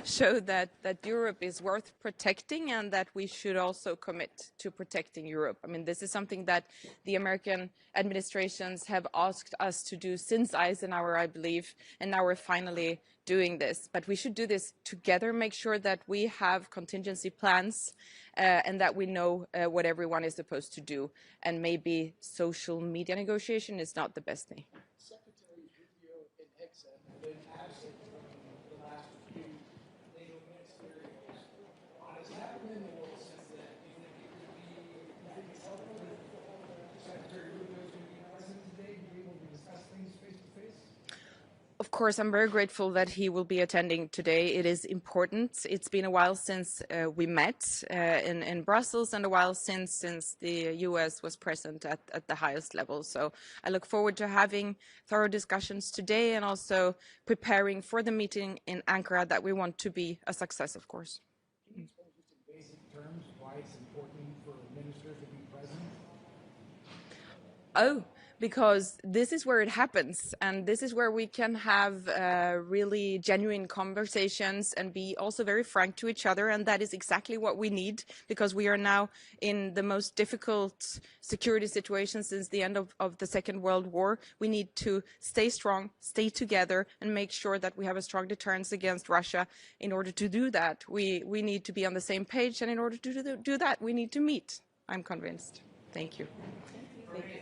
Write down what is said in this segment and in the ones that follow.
showed that Europe is worth protecting and that we should also commit to protecting Europe. I mean, this is something that the American administrations have asked us to do since Eisenhower, I believe, and now we're finally doing this. But we should do this together, make sure that we have contingency plans and that we know what everyone is supposed to do. And maybe social media negotiation is not the best thing. Secretary Rubio and Hexen have been absent from the last few NATO ministerials. Has that been the role since then? Do you think it's helpful that Secretary Rubio is going to be present today and be able to discuss things face to face? Of course, I'm very grateful that he will be attending today. It is important. It's been a while since we met in Brussels and a while since the US was present at the highest level. So I look forward to having thorough discussions today and also preparing for the meeting in Ankara that we want to be a success, of course. Can you explain just in basic terms why it's important for ministers to be present? Oh, because this is where it happens, and this is where we can have really genuine conversations and be also very frank to each other, and that is exactly what we need, because we are now in the most difficult security situation since the end of the Second World War. We need to stay strong, stay together, and make sure that we have a strong deterrence against Russia. In order to do that, we need to be on the same page, and in order to do that, we need to meet. I'm convinced. Thank you. Thank you.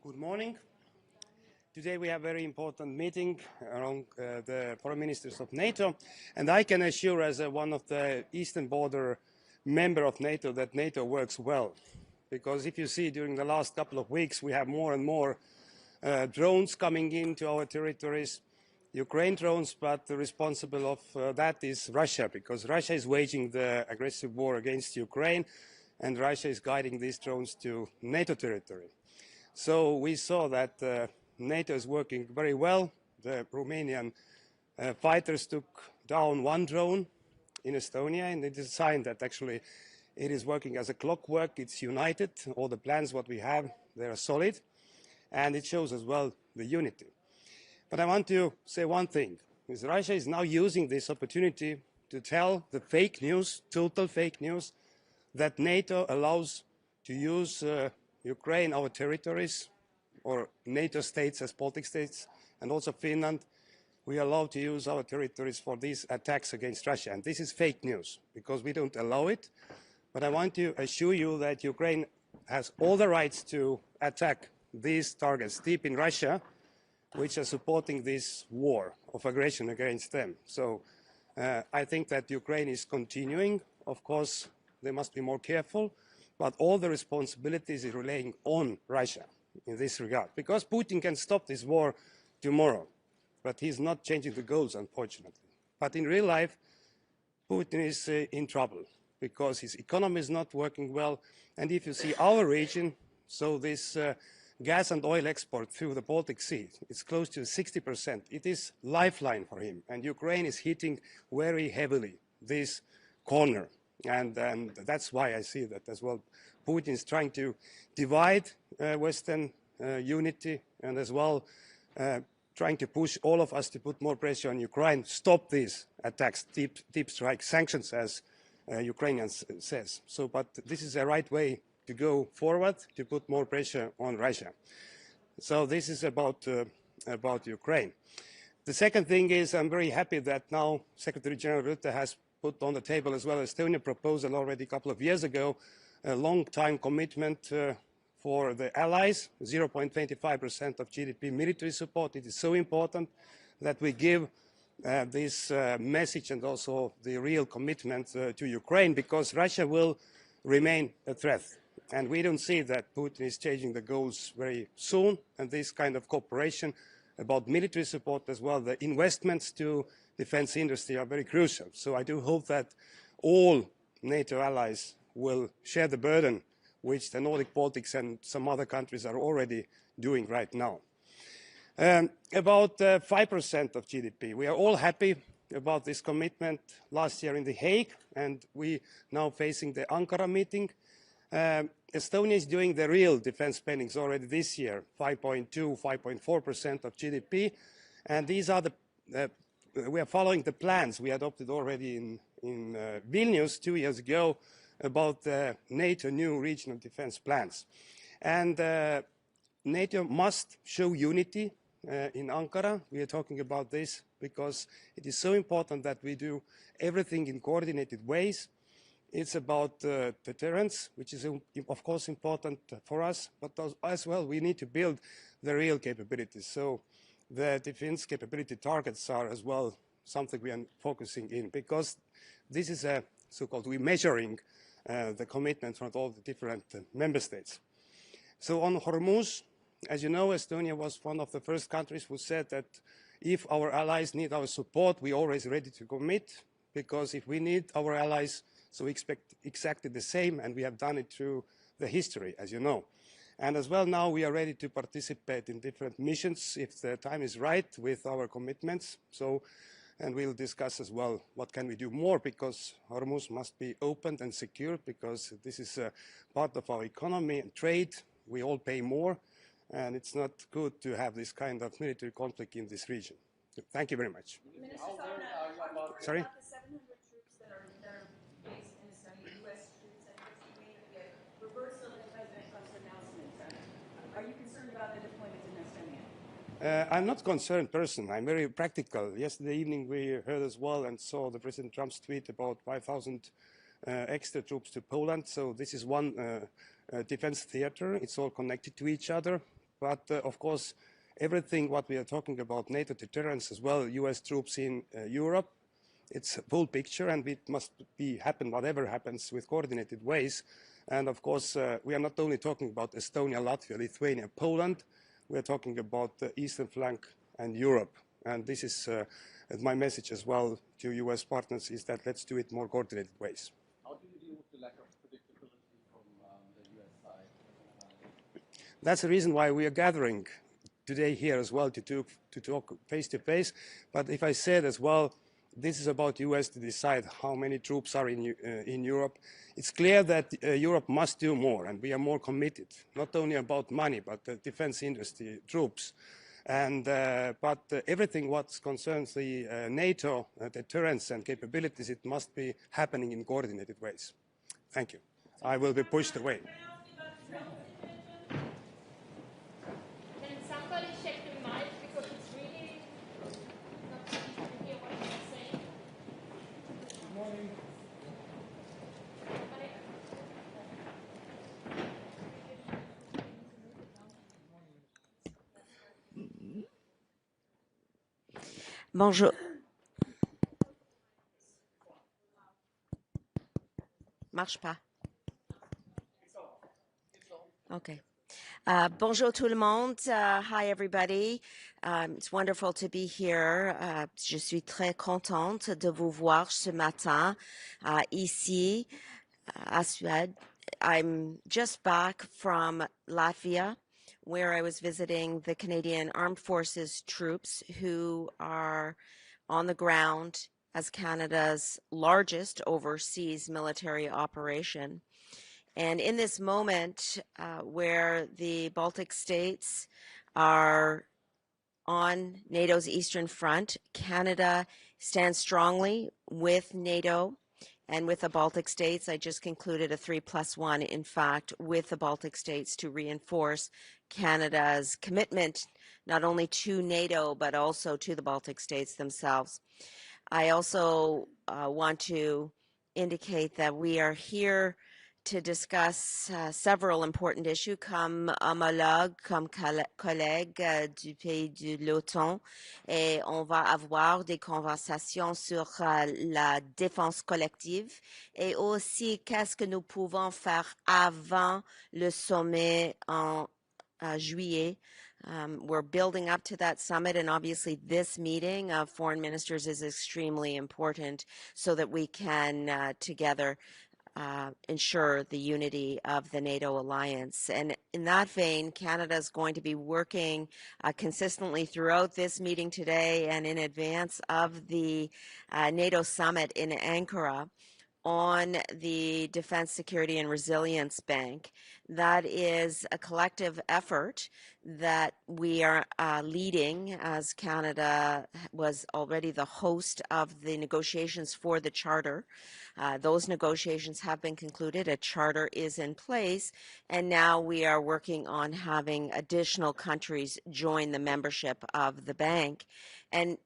Good morning. Today we have a very important meeting among the foreign ministers of NATO, and I can assure as one of the eastern border member of NATO that NATO works well. Because if you see during the last couple of weeks we have more and more drones coming into our territories, Ukraine drones, but the responsible of that is Russia, because Russia is waging the aggressive war against Ukraine and Russia is guiding these drones to NATO territory. So we saw that NATO is working very well. The Romanian fighters took down one drone in Estonia, and it is a sign that actually it is working as a clockwork. It's united. All the plans what we have, they are solid, and it shows as well the unity. But I want to say one thing, is Russia is now using this opportunity to tell the fake news, total fake news, that NATO allows to use Ukraine, our territories, or NATO states as Baltic states, and also Finland, we are allowed to use our territories for these attacks against Russia. And this is fake news, because we don't allow it. But I want to assure you that Ukraine has all the rights to attack these targets deep in Russia, which are supporting this war of aggression against them. So I think that Ukraine is continuing. Of course, they must be more careful, but all the responsibilities are relying on Russia in this regard. Because Putin can stop this war tomorrow, but he's not changing the goals, unfortunately. But in real life, Putin is in trouble because his economy is not working well. And if you see our region, so this gas and oil export through the Baltic Sea, it's close to 60%. It is lifeline for him. And Ukraine is hitting very heavily this corner. And that's why I see that as well. Putin is trying to divide Western unity and as well trying to push all of us to put more pressure on Ukraine, stop these attacks, deep strike sanctions, as Ukrainians says. So, but this is the right way to go forward, to put more pressure on Russia. So this is about Ukraine. The second thing is I'm very happy that now Secretary General Rutte has put on the table as well Estonia proposal already a couple of years ago, a long-time commitment for the allies, 0.25% of GDP military support. It is so important that we give this message and also the real commitment to Ukraine, because Russia will remain a threat. And we don't see that Putin is changing the goals very soon, and this kind of cooperation about military support as well, the investments to defense industry are very crucial. So I do hope that all NATO allies will share the burden which the Nordic Baltics and some other countries are already doing right now. About 5% of GDP. We are all happy about this commitment last year in The Hague, and we now facing the Ankara meeting. Estonia is doing the real defense spendings already this year, 5.2, 5.4% of GDP, and these are we are following the plans we adopted already in Vilnius 2 years ago about the NATO new regional defense plans. And NATO must show unity in Ankara. We are talking about this because it is so important that we do everything in coordinated ways. It's about deterrence, which is of course important for us, but as well we need to build the real capabilities. So the defense capability targets are as well something we are focusing in, because this is a so-called we're measuring the commitment from all the different member states. So on Hormuz, as you know, Estonia was one of the first countries who said that if our allies need our support, we're always ready to commit, because if we need our allies, so we expect exactly the same, and we have done it through the history, as you know. And as well now we are ready to participate in different missions if the time is right with our commitments. So, and we'll discuss as well what can we do more, because Hormuz must be opened and secured, because this is a part of our economy and trade. We all pay more, and it's not good to have this kind of military conflict in this region. So thank you very much. Minister Salminen, Sorry? about the 700 troops that are based in Estonia, U.S. troops, and what's the meaning of the reversal of President Trump's announcement? Are you concerned about the deployment in Estonia? I'm not a concerned person. I'm very practical. Yesterday evening we heard as well and saw the President Trump's tweet about 5,000 extra troops to Poland. So this is one defense theater. It's all connected to each other. But of course, everything what we are talking about, NATO deterrence as well, US troops in Europe, it's a full picture, and it must happen, whatever happens, with coordinated ways. And of course, we are not only talking about Estonia, Latvia, Lithuania, Poland, we are talking about the eastern flank and Europe. And this is my message as well to US partners, is that let's do it more coordinated ways. How do you deal with the lack of predictability from the US side? That's the reason why we are gathering today here as well to talk face to face. But if I said as well, this is about US to decide how many troops are in Europe. It's clear that Europe must do more, and we are more committed, not only about money, but the defense industry, troops. And, but everything what concerns the NATO deterrence and capabilities, it must be happening in coordinated ways. Thank you. I will be pushed away. Can somebody check the mic, because it's really not easy to hear what you're saying? Good morning. Bonjour. Marche pas. Okay. Bonjour tout le monde. Hi everybody. It's wonderful to be here. Je suis très contente de vous voir ce matin ici à Suède. I'm just back from Latvia, where I was visiting the Canadian Armed Forces troops who are on the ground as Canada's largest overseas military operation. And in this moment where the Baltic states are on NATO's eastern front, Canada stands strongly with NATO and with the Baltic states. I just concluded a 3+1, in fact, with the Baltic states to reinforce Canada's commitment not only to NATO, but also to the Baltic states themselves. I also want to indicate that we are here to discuss several important issues comme homologue, comme collègue du pays de l'OTAN, et on va avoir des conversations sur la défense collective et aussi qu'est-ce que nous pouvons faire avant le sommet en juillet. We're building up to that summit, and obviously this meeting of foreign ministers is extremely important so that we can together ensure the unity of the NATO alliance. And in that vein, Canada is going to be working consistently throughout this meeting today and in advance of the NATO summit in Ankara on the Defense, Security and Resilience Bank. That is a collective effort that we are leading, as Canada was already the host of the negotiations for the charter. Those negotiations have been concluded, a charter is in place, and now we are working on having additional countries join the membership of the bank. And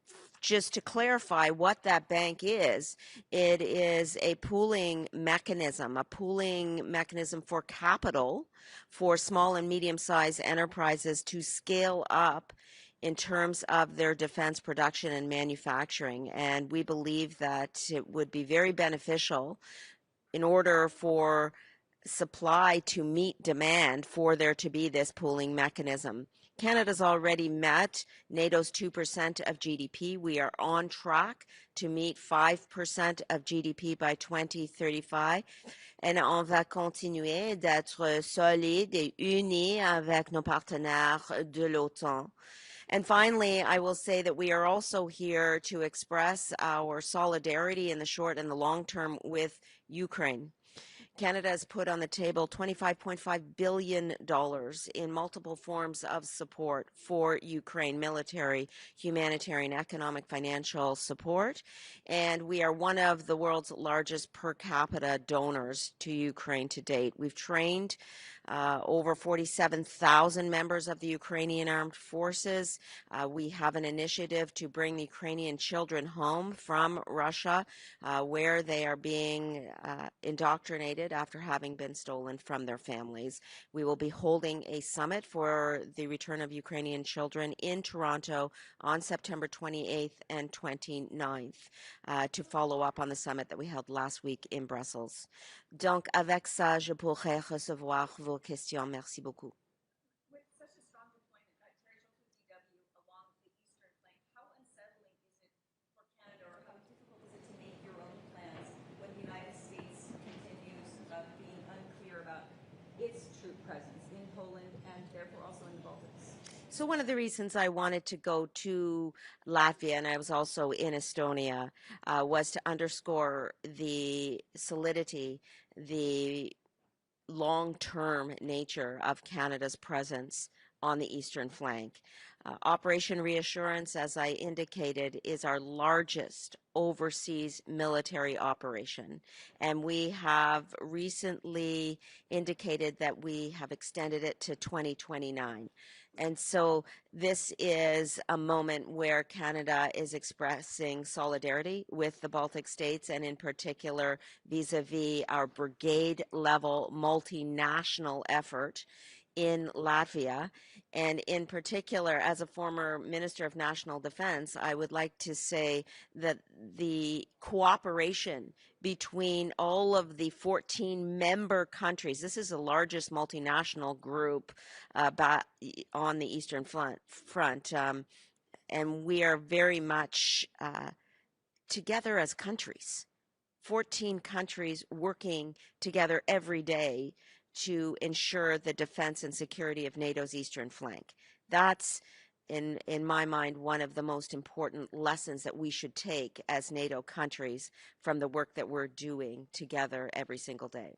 just to clarify what that bank is, it is a pooling mechanism for capital for small and medium-sized enterprises to scale up in terms of their defense production and manufacturing. And we believe that it would be very beneficial in order for supply to meet demand for there to be this pooling mechanism. Canada's already met NATO's 2% of GDP. We are on track to meet 5% of GDP by 2035. Et on va continuer d'être solide et unis avec nos partenaires de l'OTAN. And finally, I will say that we are also here to express our solidarity in the short and the long term with Ukraine. Canada has put on the table $25.5 billion in multiple forms of support for Ukraine, military, humanitarian, economic, financial support. And we are one of the world's largest per capita donors to Ukraine to date. We've trained over 47,000 members of the Ukrainian Armed Forces. We have an initiative to bring the Ukrainian children home from Russia, where they are being indoctrinated after having been stolen from their families. We will be holding a summit for the return of Ukrainian children in Toronto on September 28th and 29th to follow up on the summit that we held last week in Brussels. Donc, avec ça, je pourrais recevoir vos questions. Merci beaucoup. With such a strong deployment at territorial DW along the eastern flank, how unsettling is it for Canada, or how difficult is it to make your own plans when the United States continues being unclear about its troop presence in Poland and therefore also in the Baltics? So one of the reasons I wanted to go to Latvia, and I was also in Estonia, was to underscore the solidity, the long-term nature of Canada's presence on the eastern flank. Operation Reassurance, as I indicated, is our largest overseas military operation, and we have recently indicated that we have extended it to 2029. And so this is a moment where Canada is expressing solidarity with the Baltic states, and in particular vis-a-vis our brigade level multinational effort in Latvia. And in particular, as a former Minister of National Defense, I would like to say that the cooperation between all of the 14 member countries, this is the largest multinational group on the Eastern front, and we are very much together as countries. 14 countries working together every day to ensure the defense and security of NATO's eastern flank. That's, in my mind, one of the most important lessons that we should take as NATO countries from the work that we're doing together every single day.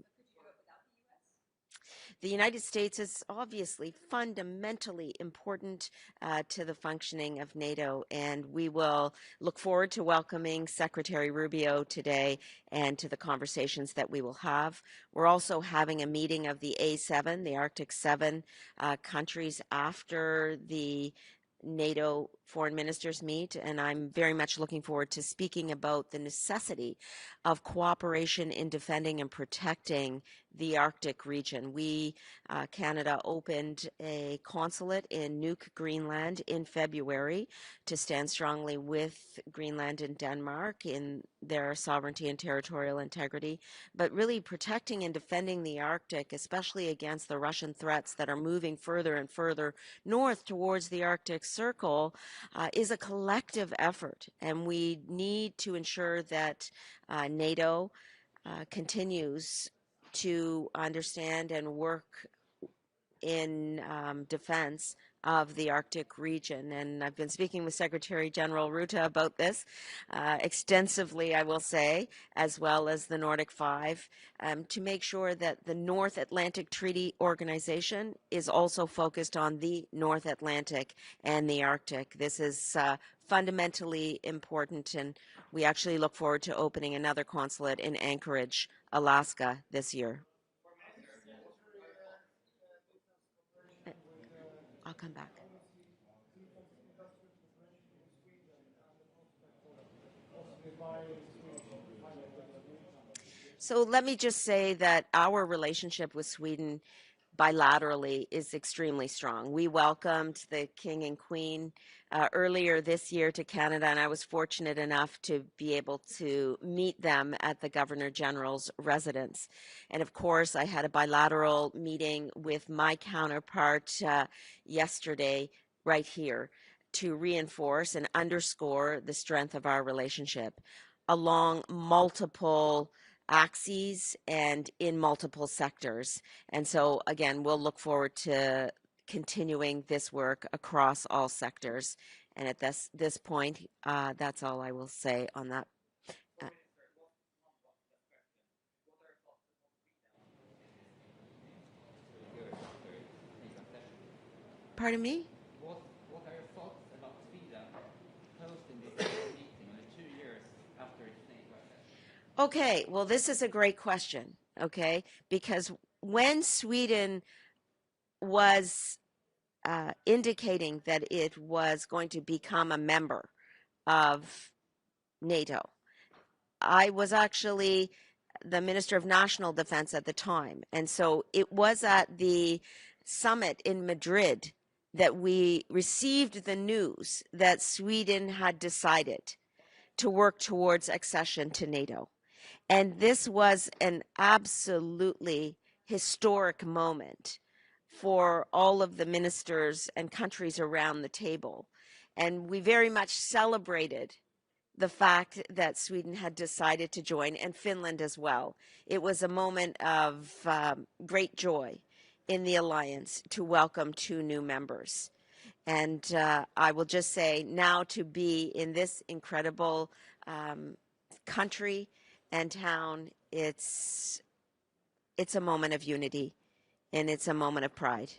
The United States is obviously fundamentally important to the functioning of NATO, and we will look forward to welcoming Secretary Rubio today and to the conversations that we will have. We're also having a meeting of the A7, the Arctic 7 countries, after the NATO foreign ministers meet, and I'm very much looking forward to speaking about the necessity of cooperation in defending and protecting the Arctic region. We, Canada, opened a consulate in Nuuk, Greenland in February to stand strongly with Greenland and Denmark in their sovereignty and territorial integrity, but really protecting and defending the Arctic, especially against the Russian threats that are moving further and further north towards the Arctic Circle, is a collective effort, and we need to ensure that NATO continues to understand and work in defense of the Arctic region. And I've been speaking with Secretary General Rutte about this extensively, I will say, as well as the Nordic Five, to make sure that the North Atlantic Treaty Organization is also focused on the North Atlantic and the Arctic. This is fundamentally important, and we actually look forward to opening another consulate in Anchorage, Alaska this year. I'll come back. So let me just say that our relationship with Sweden bilaterally is extremely strong. We welcomed the King and Queen earlier this year to Canada, and I was fortunate enough to be able to meet them at the Governor General's residence. And of course, I had a bilateral meeting with my counterpart yesterday right here to reinforce and underscore the strength of our relationship along multiple axes and in multiple sectors. And so again, we'll look forward to continuing this work across all sectors. And at this point, that's all I will say on that. Pardon me? What are your thoughts about Sweden hosting this meeting only 2 years after its NATO accession? Okay, well, this is a great question, okay? Because when Sweden was indicating that it was going to become a member of NATO, I was actually the Minister of National Defense at the time. And so it was at the summit in Madrid that we received the news that Sweden had decided to work towards accession to NATO. And this was an absolutely historic moment for all of the ministers and countries around the table. And we very much celebrated the fact that Sweden had decided to join, and Finland as well. It was a moment of great joy in the alliance to welcome 2 new members. And I will just say, now to be in this incredible country and town, it's a moment of unity, and it's a moment of pride.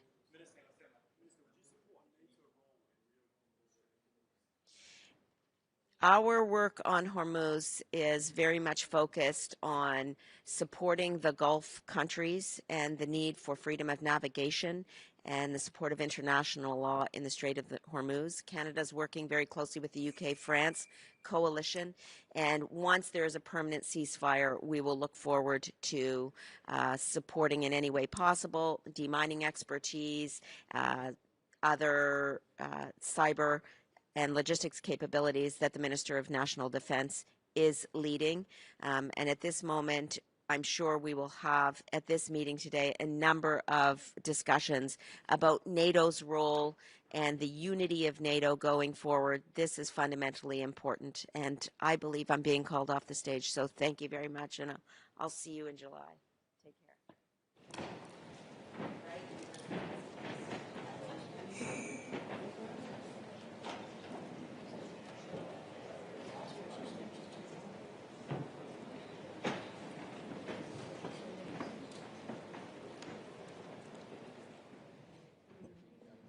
Our work on Hormuz is very much focused on supporting the Gulf countries and the need for freedom of navigation and the support of international law in the Strait of Hormuz. Canada is working very closely with the UK, France coalition, and once there is a permanent ceasefire, we will look forward to supporting in any way possible, demining expertise, other cyber and logistics capabilities that the Minister of National Defense is leading. And at this moment, I'm sure we will have at this meeting today a number of discussions about NATO's role and the unity of NATO going forward. This is fundamentally important, and I believe I'm being called off the stage, so thank you very much, and I'll see you in July. Take care.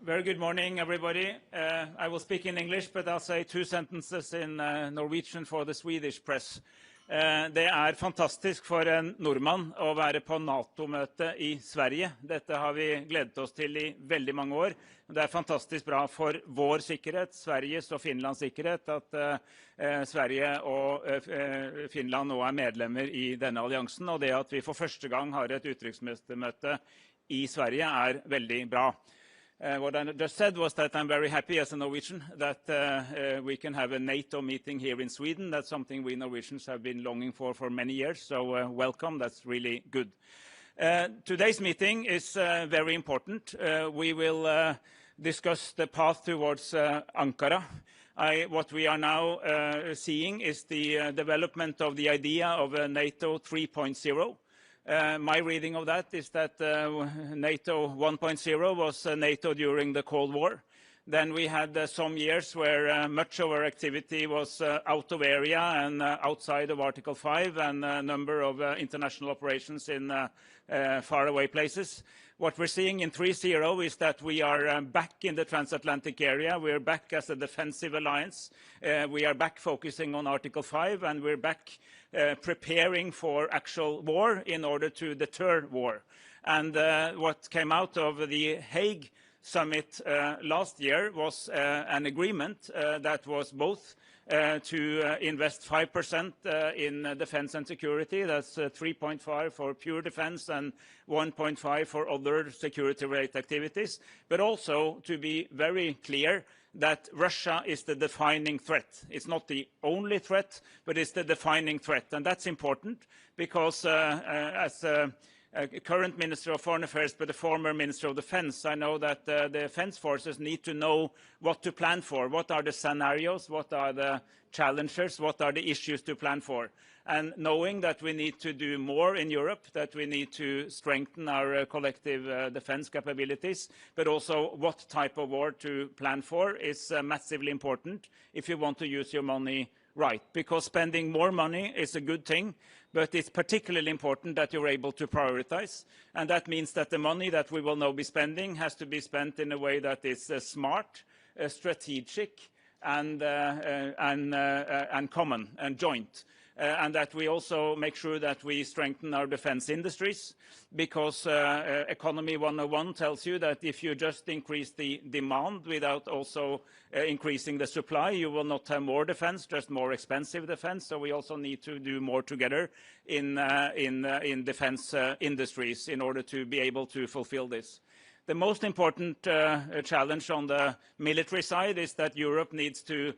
Very good morning, everybody. I will speak in English, but I'll say 2 sentences in Norwegian for the Swedish press. Det fantastisk for en nordmann å være på NATO-møte i Sverige. Dette har vi gledet oss til i veldig mange år. Det fantastisk bra for vår sikkerhet, Sveriges og Finlands sikkerhet, at Sverige og Finland nå medlemmer i denne alliansen, og det at vi for første gang har et utenriksministermøte i Sverige veldig bra. What I just said was that I'm very happy as a Norwegian that we can have a NATO meeting here in Sweden. That's something we Norwegians have been longing for many years, so welcome. That's really good. Today's meeting is very important. We will discuss the path towards Ankara. What we are now seeing is the development of the idea of a NATO 3.0. My reading of that is that NATO 1.0 was NATO during the Cold War. Then we had some years where much of our activity was out of area and outside of Article 5 and a number of international operations in faraway places. What we're seeing in 3.0 is that we are back in the transatlantic area. We're back as a defensive alliance. We are back focusing on Article 5, and we're back preparing for actual war in order to deter war. And what came out of the Hague summit last year was an agreement that was both to invest 5% in defense and security. That's 3.5 for pure defense and 1.5 for other security-related activities, but also to be very clear that Russia is the defining threat. It's not the only threat, but it's the defining threat. And that's important because as a current Minister of Foreign Affairs, but a former Minister of Defense, I know that the defense forces need to know what to plan for. What are the scenarios? What are the challenges? What are the issues to plan for? And knowing that we need to do more in Europe, that we need to strengthen our collective defense capabilities, but also what type of war to plan for is massively important if you want to use your money right. Because spending more money is a good thing, but it's particularly important that you're able to prioritize. And that means that the money that we will now be spending has to be spent in a way that is smart, strategic, and common and joint. and that we also make sure that we strengthen our defense industries, because Economy 101 tells you that if you just increase the demand without also increasing the supply, you will not have more defense, just more expensive defense. So we also need to do more together in defense industries in order to be able to fulfill this. The most important challenge on the military side is that Europe needs to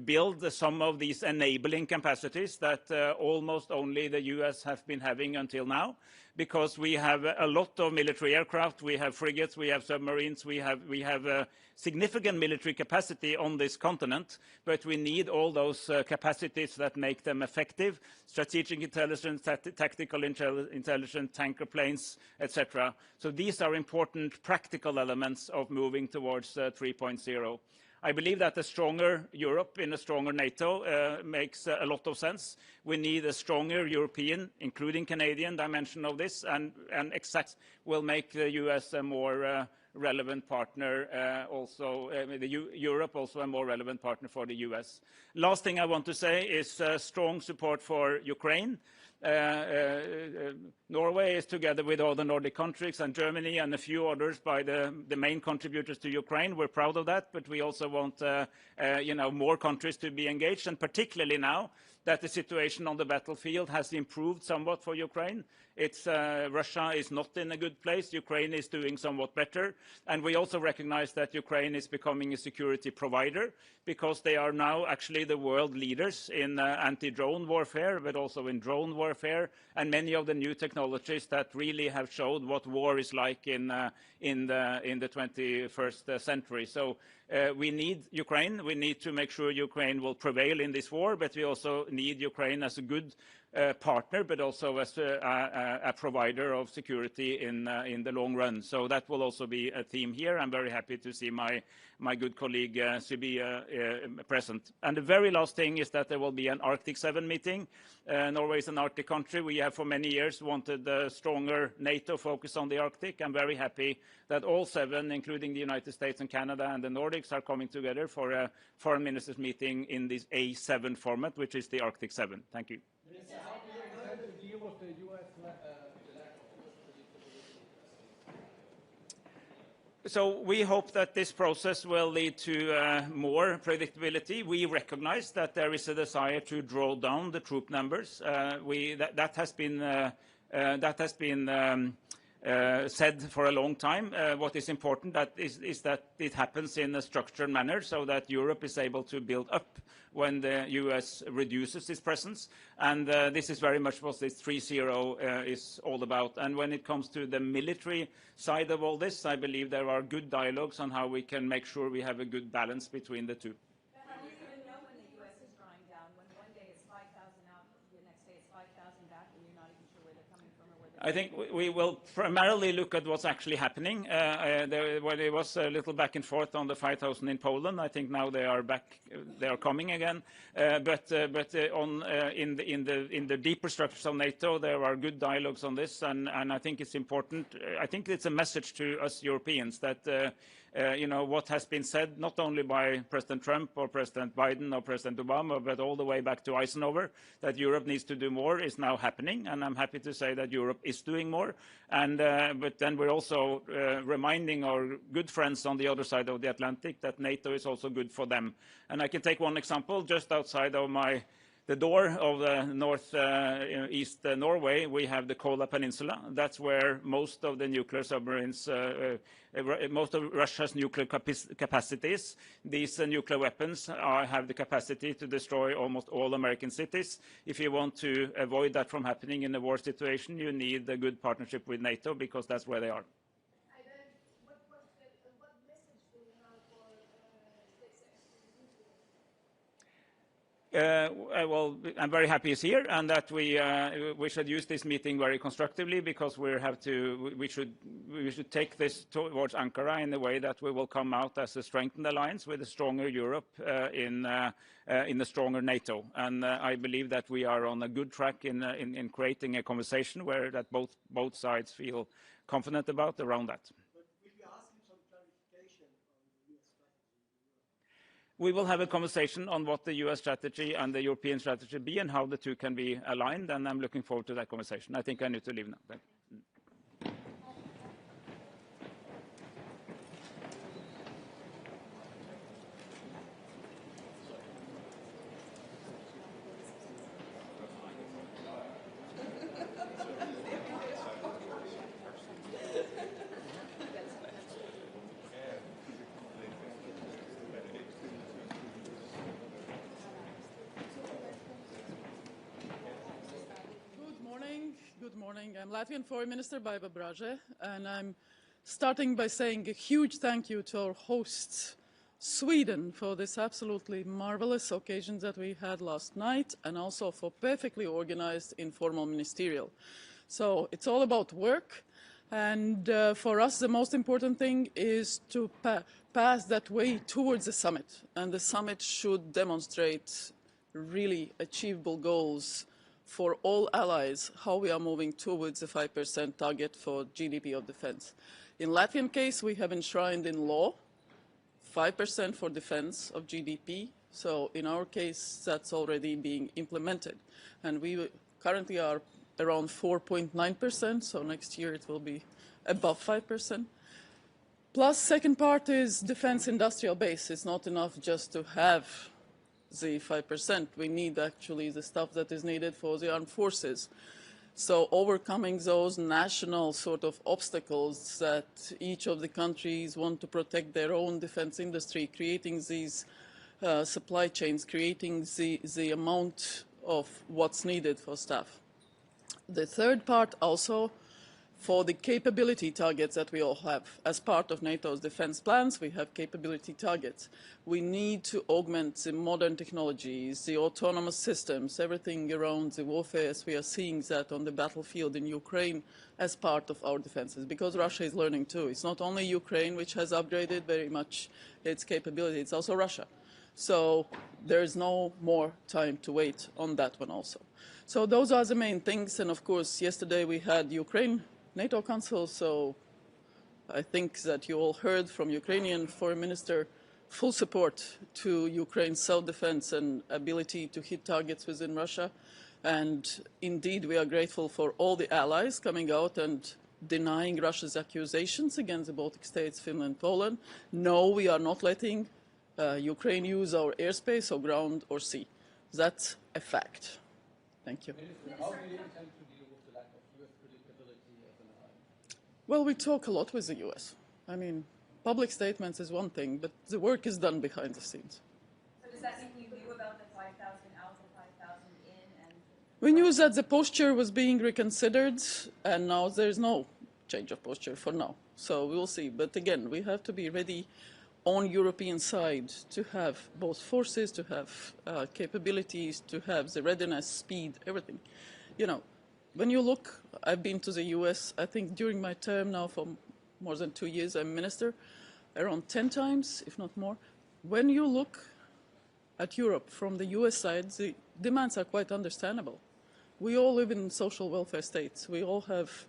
build some of these enabling capacities that almost only the US have been having until now, because we have a lot of military aircraft, we have frigates, we have submarines, we have significant military capacity on this continent, but we need all those capacities that make them effective: strategic intelligence, tactical intelligence, tanker planes, etc. So these are important practical elements of moving towards 3.0. I believe that a stronger Europe in a stronger NATO makes a lot of sense. We need a stronger European, including Canadian, dimension of this, and exact will make the US a more relevant partner, Europe also a more relevant partner for the US. Last thing I want to say is strong support for Ukraine. Norway is, together with all the Nordic countries and Germany and a few others, by the main contributors to Ukraine. We're proud of that, but we also want more countries to be engaged, and particularly now that the situation on the battlefield has improved somewhat for Ukraine. Russia is not in a good place. Ukraine is doing somewhat better. And we also recognize that Ukraine is becoming a security provider, because they are now actually the world leaders in anti-drone warfare, but also in drone warfare, and many of the new technologies that really have showed what war is like in the 21st century. So we need Ukraine. We need to make sure Ukraine will prevail in this war, but we also need Ukraine as a good partner, but also as a provider of security in the long run. So that will also be a theme here. I'm very happy to see my good colleague Subi present. And the very last thing is that there will be an Arctic 7 meeting. Norway is an Arctic country. We have for many years wanted a stronger NATO focus on the Arctic. I'm very happy that all 7, including the United States and Canada and the Nordics, are coming together for a foreign ministers meeting in this A7 format, which is the Arctic 7. Thank you. How do you intend to deal with the US So we hope that this process will lead to more predictability. We recognize that there is a desire to draw down the troop numbers. That has been said for a long time. What is important is that it happens in a structured manner, so that Europe is able to build up when the US reduces its presence. And this is very much what this 3.0 is all about. And when it comes to the military side of all this, I believe there are good dialogues on how we can make sure we have a good balance between the two. How do you even know when the US is drawing down? When one day it's 5,000 out, the next day it's 5,000 back, and you're not even sure where they're coming from or where they're I think we will primarily look at what's actually happening. There was a little back and forth on the 5,000 in Poland. I think now they are back, they are coming again. In the deeper structures of NATO, there are good dialogues on this, and I think it's important. I think it's a message to us Europeans that what has been said, not only by President Trump or President Biden or President Obama, but all the way back to Eisenhower, that Europe needs to do more, is now happening. And I'm happy to say that Europe is doing more. But then we're also reminding our good friends on the other side of the Atlantic that NATO is also good for them. And I can take one example. Just outside of the door of northeast Norway, we have the Kola Peninsula. That's where most of the nuclear submarines, most of Russia's nuclear capacities. These nuclear weapons have the capacity to destroy almost all American cities. If you want to avoid that from happening in a war situation, you need a good partnership with NATO, because that's where they are. Well, I'm very happy he's here, and that we should use this meeting very constructively, because we should take this towards Ankara in a way that we will come out as a strengthened alliance with a stronger Europe in a stronger NATO. And I believe that we are on a good track in creating a conversation where that both sides feel confident around that. We will have a conversation on what the US strategy and the European strategy be and how the two can be aligned, and I'm looking forward to that conversation. I think I need to leave now. Thank you. Good morning. I'm Latvian Foreign Minister Baiba Braže, and I'm starting by saying a huge thank you to our hosts, Sweden, for this absolutely marvelous occasion that we had last night, and also for perfectly organized informal ministerial. So it's all about work, and for us the most important thing is to pass that way towards the summit, and the summit should demonstrate really achievable goals for all allies, how we are moving towards the 5% target for GDP of defense. In Latvian case, we have enshrined in law 5% for defense of GDP. So in our case, that's already being implemented. And we currently are around 4.9%, so next year it will be above 5%. Plus, second part is defense industrial base. It's not enough just to have the 5%. We need actually the stuff that is needed for the armed forces. So overcoming those national sort of obstacles that each of the countries want to protect their own defense industry, creating these supply chains, creating the amount of what's needed for staff. The third part also for the capability targets that we all have. As part of NATO's defense plans, we have capability targets. We need to augment the modern technologies, the autonomous systems, everything around the warfare, as we are seeing that on the battlefield in Ukraine as part of our defenses, because Russia is learning too. It's not only Ukraine which has upgraded very much its capability, it's also Russia. So there is no more time to wait on that one also. So those are the main things, and of course yesterday we had Ukraine NATO Council, so I think that you all heard from Ukrainian Foreign Minister full support to Ukraine's self-defense and ability to hit targets within Russia. And indeed, we are grateful for all the allies coming out and denying Russia's accusations against the Baltic states, Finland, Poland. No, we are not letting Ukraine use our airspace or ground or sea. That's a fact. Thank you. How do you intend to deal with the lack of US predictability as an ally? Well, we talk a lot with the US. I mean, public statements is one thing, but the work is done behind the scenes. So does that mean you knew about the 5,000 out, the 5,000 in, and... We knew that the posture was being reconsidered, and now there's no change of posture for now. So we will see. But again, we have to be ready on European side to have both forces, to have capabilities, to have the readiness, speed, everything. You know, when you look, I've been to the US, I think during my term now for more than 2 years, I'm minister, around 10 times, if not more. When you look at Europe from the US side, the demands are quite understandable. We all live in social welfare states. We all have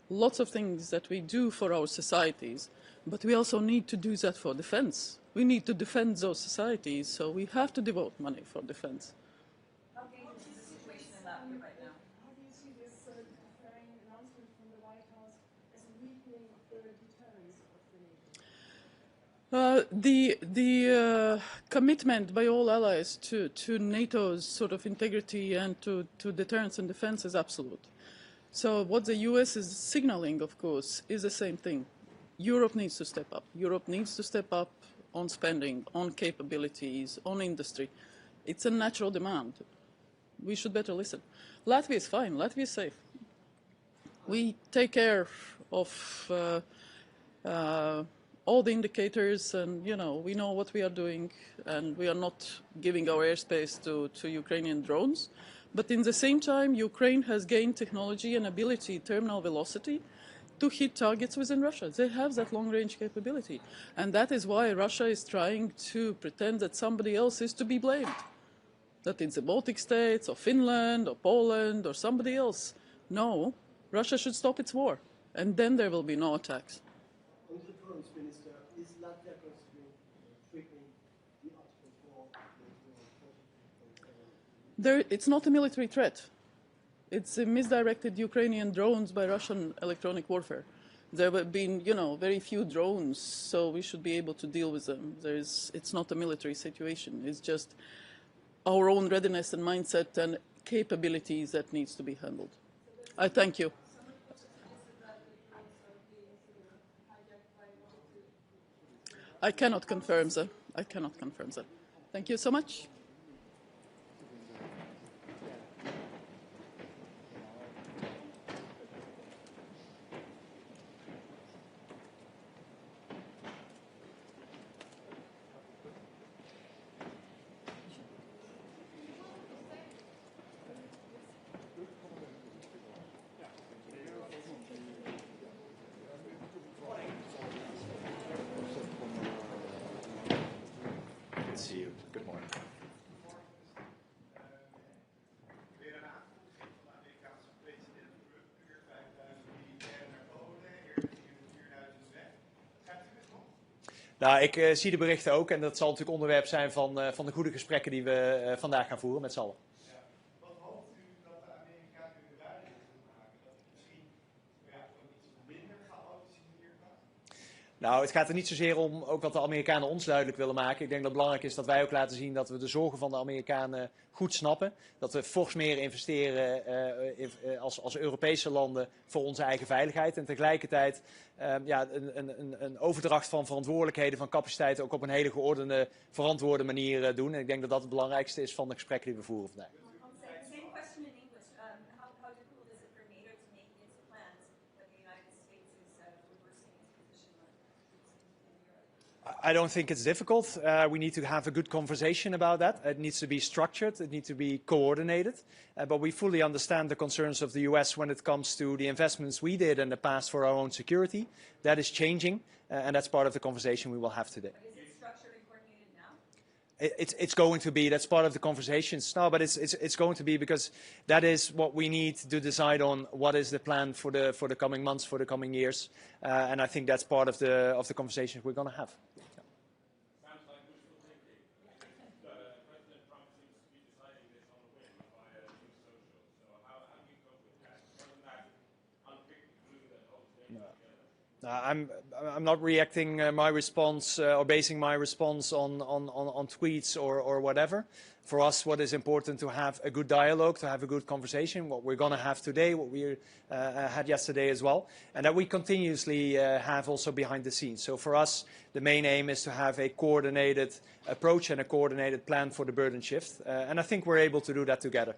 lots of things that we do for our societies. But we also need to do that for defense. We need to defend those societies, so we have to devote money for defense. How dangerous is the situation in Latvia right now? How do you see this deferring announcement from the White House as a weakening of the deterrence of the NATO? The commitment by all allies to NATO's sort of integrity and to deterrence and defense is absolute. So what the US is signaling, of course, is the same thing. Europe needs to step up. Europe needs to step up on spending, on capabilities, on industry. It's a natural demand. We should better listen. Latvia is fine. Latvia is safe. We take care of all the indicators, and you know, we know what we are doing, and we are not giving our airspace to Ukrainian drones. But in the same time, Ukraine has gained technology and ability, terminal velocity, to hit targets within Russia. They have that long-range capability. And that is why Russia is trying to pretend that somebody else is to be blamed. That it's the Baltic states, or Finland, or Poland, or somebody else. No, Russia should stop its war. And then there will be no attacks. On deterrence, Minister, is Latvia considering treatment the Article It's not a military threat. It's a misdirected Ukrainian drones by Russian electronic warfare. There have been, very few drones, so we should be able to deal with them. It's not a military situation. It's just our own readiness and mindset and capabilities that needs to be handled. I thank you. I cannot confirm that. I cannot confirm that. Thank you so much. See you. Good morning. Nou, ik zie de berichten ook en dat zal natuurlijk onderwerp zijn van de goede gesprekken die we vandaag gaan voeren met z'n allen. Wat hoopt u dat de Amerikanen nu duidelijk gaan maken? Dat het misschien iets minder chaotisch hier gaat? Nou, het gaat er niet zozeer om ook wat de Amerikanen ons duidelijk willen maken. Ik denk dat het belangrijk is dat wij ook laten zien dat we de zorgen van de Amerikanen goed snappen. Dat we fors meer investeren als Europese landen voor onze eigen veiligheid. En tegelijkertijd een overdracht van verantwoordelijkheden, van capaciteiten ook op een hele geordende, verantwoorde manier doen. En ik denk dat dat het belangrijkste is van de gesprekken die we voeren vandaag. Same question in English. How difficult is it for NATO to make its plans when the United States is reversing its position on in Europe? I don't think it's difficult. We need to have a good conversation about that. It needs to be structured. It needs to be coordinated. But we fully understand the concerns of the US when it comes to the investments we did in the past for our own security. That is changing, and that's part of the conversation we will have today. But is it structured and coordinated now? It's going to be. That's part of the conversations. No, but it's going to be because that is what we need to decide on. What is the plan for the coming months, for the coming years, and I think that's part of the conversations we're going to have. Sounds like wishful thinking. President Trump seems to be deciding this on a whim via Truth Social. So how do you cope with that? Doesn't that unpick the glue that holds things together? I'm not reacting my response or basing my response on tweets or whatever. For us, what is important to have a good dialogue, to have a good conversation, what we're going to have today, what we had yesterday as well, and that we continuously have also behind the scenes. So for us, the main aim is to have a coordinated approach and a coordinated plan for the burden shift, and I think we're able to do that together.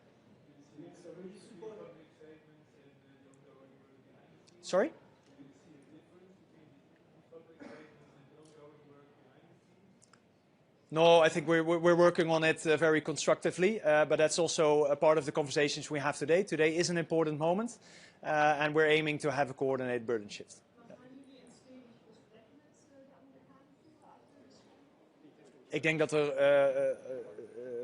Sorry? No, I think we're working on it very constructively, but that's also a part of the conversations we have today. Today is an important moment, and we're aiming to have a coordinated burden shift. Ik denk dat er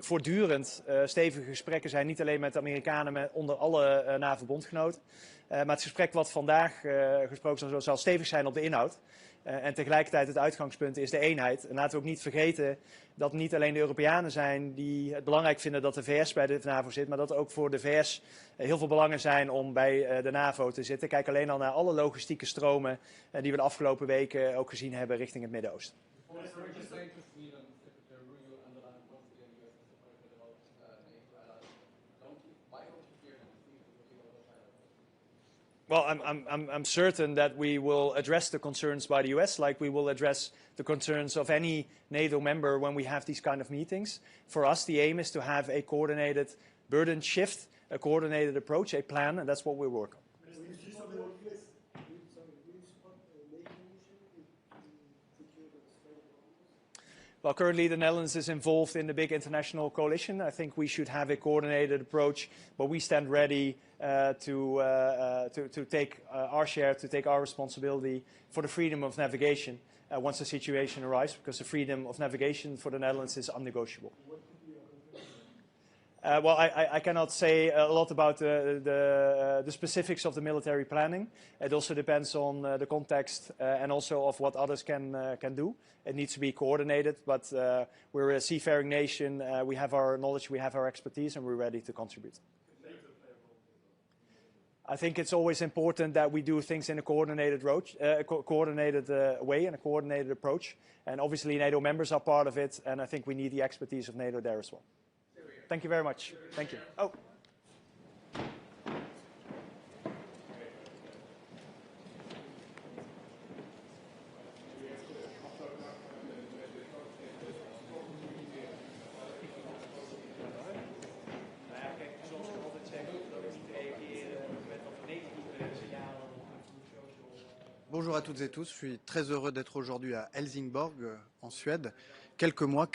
voortdurend stevige gesprekken zijn, niet alleen met de Amerikanen, maar onder alle NAVO-bondgenoten. Maar het gesprek wat vandaag gesproken zal stevig zijn op de inhoud. En tegelijkertijd het uitgangspunt is de eenheid. En laten we ook niet vergeten dat niet alleen de Europeanen zijn die het belangrijk vinden dat de VS bij de NAVO zit, maar dat ook voor de VS heel veel belangen zijn om bij de NAVO te zitten. Kijk alleen al naar alle logistieke stromen die we de afgelopen weken ook gezien hebben richting het Midden-Oosten. Well, I'm certain that we will address the concerns by the US like we will address the concerns of any NATO member when we have these kind of meetings. For us, the aim is to have a coordinated burden shift, a coordinated approach, a plan, and that's what we work on. Well, currently the Netherlands is involved in the big international coalition. I think we should have a coordinated approach, but we stand ready to take our share, to take our responsibility for the freedom of navigation once the situation arrives, because the freedom of navigation for the Netherlands is unnegotiable. Well, I cannot say a lot about the specifics of the military planning. It also depends on the context and also of what others can do. It needs to be coordinated, but we're a seafaring nation. We have our knowledge, we have our expertise, and we're ready to contribute. I think it's always important that we do things in a coordinated way and a coordinated approach. And obviously NATO members are part of it, and I think we need the expertise of NATO there as well. Thank you very much. Thank you. Oh. Bonjour à toutes et tous, je suis très heureux d'être aujourd'hui à Helsingborg, en Suède, 4 mois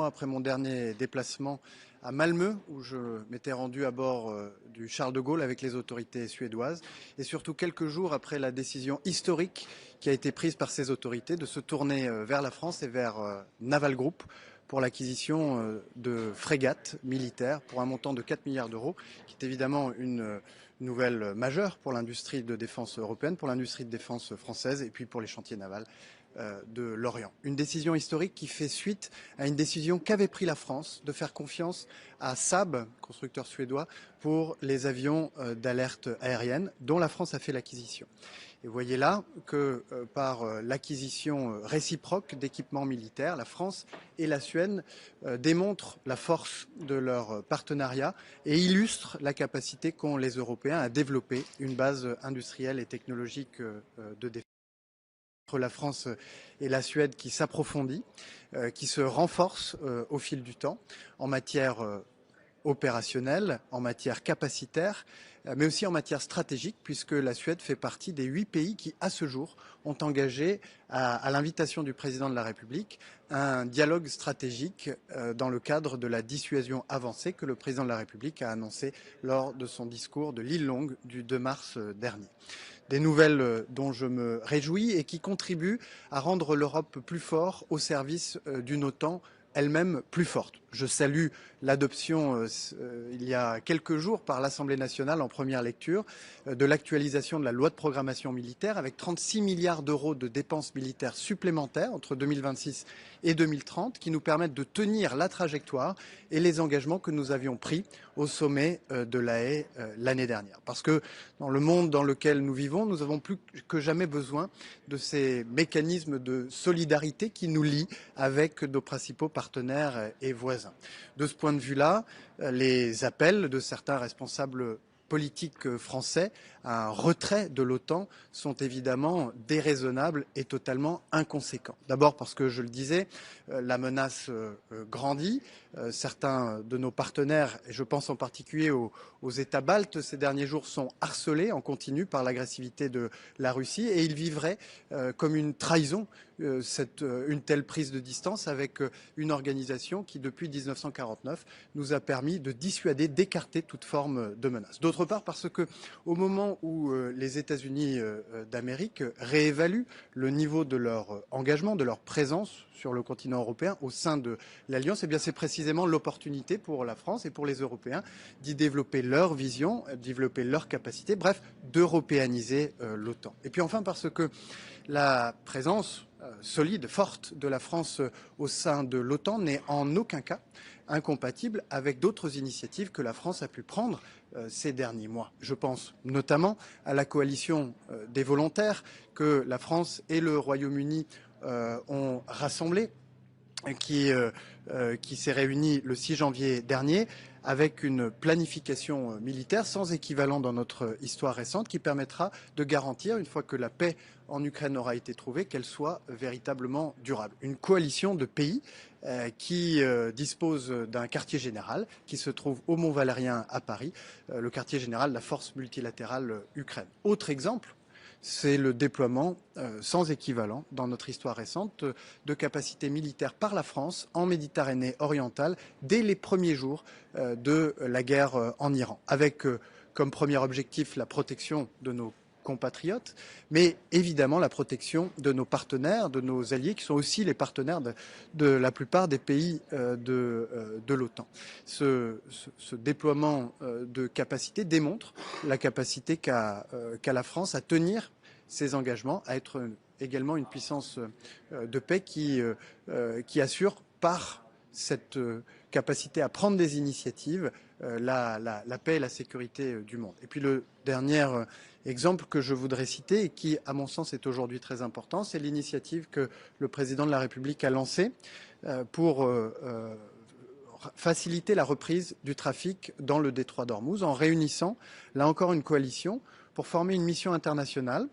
après mon dernier déplacement à Malmö, où je m'étais rendu à bord du Charles de Gaulle avec les autorités suédoises, et surtout quelques jours après la décision historique qui a été prise par ces autorités de se tourner vers la France et vers Naval Group pour l'acquisition de frégates militaires pour un montant de 4 milliards d'euros, qui est évidemment une nouvelle majeure pour l'industrie de défense européenne, pour l'industrie de défense française et puis pour les chantiers navals de l'Orient. Une décision historique qui fait suite à une décision qu'avait prise la France de faire confiance à Saab, constructeur suédois, pour les avions d'alerte aérienne dont la France a fait l'acquisition. Et vous voyez là que par l'acquisition réciproque d'équipements militaires, la France et la Suède démontrent la force de leur partenariat et illustrent la capacité qu'ont les Européens à développer une base industrielle et technologique de défense. Entre la France et la Suède qui s'approfondit, qui se renforce au fil du temps en matière opérationnelle, en matière capacitaire, mais aussi en matière stratégique, puisque la Suède fait partie des 8 pays qui, à ce jour, ont engagé, à l'invitation du président de la République, un dialogue stratégique dans le cadre de la dissuasion avancée que le président de la République a annoncé lors de son discours de l'île Longue du 2 mars dernier. Des nouvelles dont je me réjouis et qui contribuent à rendre l'Europe plus forte au service d'une OTAN elle-même plus forte. Je salue l'adoption il y a quelques jours par l'Assemblée nationale en première lecture de l'actualisation de la loi de programmation militaire avec 36 milliards d'euros de dépenses militaires supplémentaires entre 2026 et 2030 qui nous permettent de tenir la trajectoire et les engagements que nous avions pris au sommet de La Haye l'année dernière. Parce que dans le monde dans lequel nous vivons, nous avons plus que jamais besoin de ces mécanismes de solidarité qui nous lient avec nos principaux partenaires et voisins. De ce point de vue-là, les appels de certains responsables politiques français à un retrait de l'OTAN sont évidemment déraisonnables et totalement inconséquents. D'abord parce que, je le disais, la menace grandit. Certains de nos partenaires, et je pense en particulier aux États baltes, ces derniers jours sont harcelés en continu par l'agressivité de la Russie et ils vivraient comme une trahison une telle prise de distance avec une organisation qui, depuis 1949, nous a permis de dissuader, d'écarter toute forme de menace. D'autre part, parce que au moment où les États-Unis d'Amérique réévaluent le niveau de leur engagement, de leur présence sur le continent européen au sein de l'Alliance, eh bien c'est précisément l'opportunité pour la France et pour les Européens d'y développer leur vision, développer leur capacité, bref, d'européaniser l'OTAN. Et puis enfin parce que la présence solide, forte de la France au sein de l'OTAN n'est en aucun cas incompatible avec d'autres initiatives que la France a pu prendre ces derniers mois. Je pense notamment à la coalition des volontaires que la France et le Royaume-Uni ont rassemblée, qui s'est réunie le 6 janvier dernier avec une planification militaire sans équivalent dans notre histoire récente qui permettra de garantir, une fois que la paix en Ukraine aura été trouvée, qu'elle soit véritablement durable. Une coalition de pays qui dispose d'un quartier général qui se trouve au Mont-Valérien à Paris, le quartier général de la force multilatérale Ukraine. Autre exemple, c'est le déploiement sans équivalent dans notre histoire récente de capacités militaires par la France en Méditerranée orientale dès les premiers jours de la guerre en Iran, avec comme premier objectif la protection de nos compatriotes, mais évidemment la protection de nos partenaires, de nos alliés, qui sont aussi les partenaires de la plupart des pays de l'OTAN. Ce déploiement de capacités démontre la capacité qu'a la France à tenir ses engagements, à être également une puissance de paix qui assure par cette capacité à prendre des initiatives la paix et la sécurité du monde. Et puis le dernier exemple que je voudrais citer et qui, à mon sens, est aujourd'hui très important, c'est l'initiative que le président de la République a lancée pour faciliter la reprise du trafic dans le détroit d'Ormuz en réunissant, là encore, une coalition pour former une mission internationale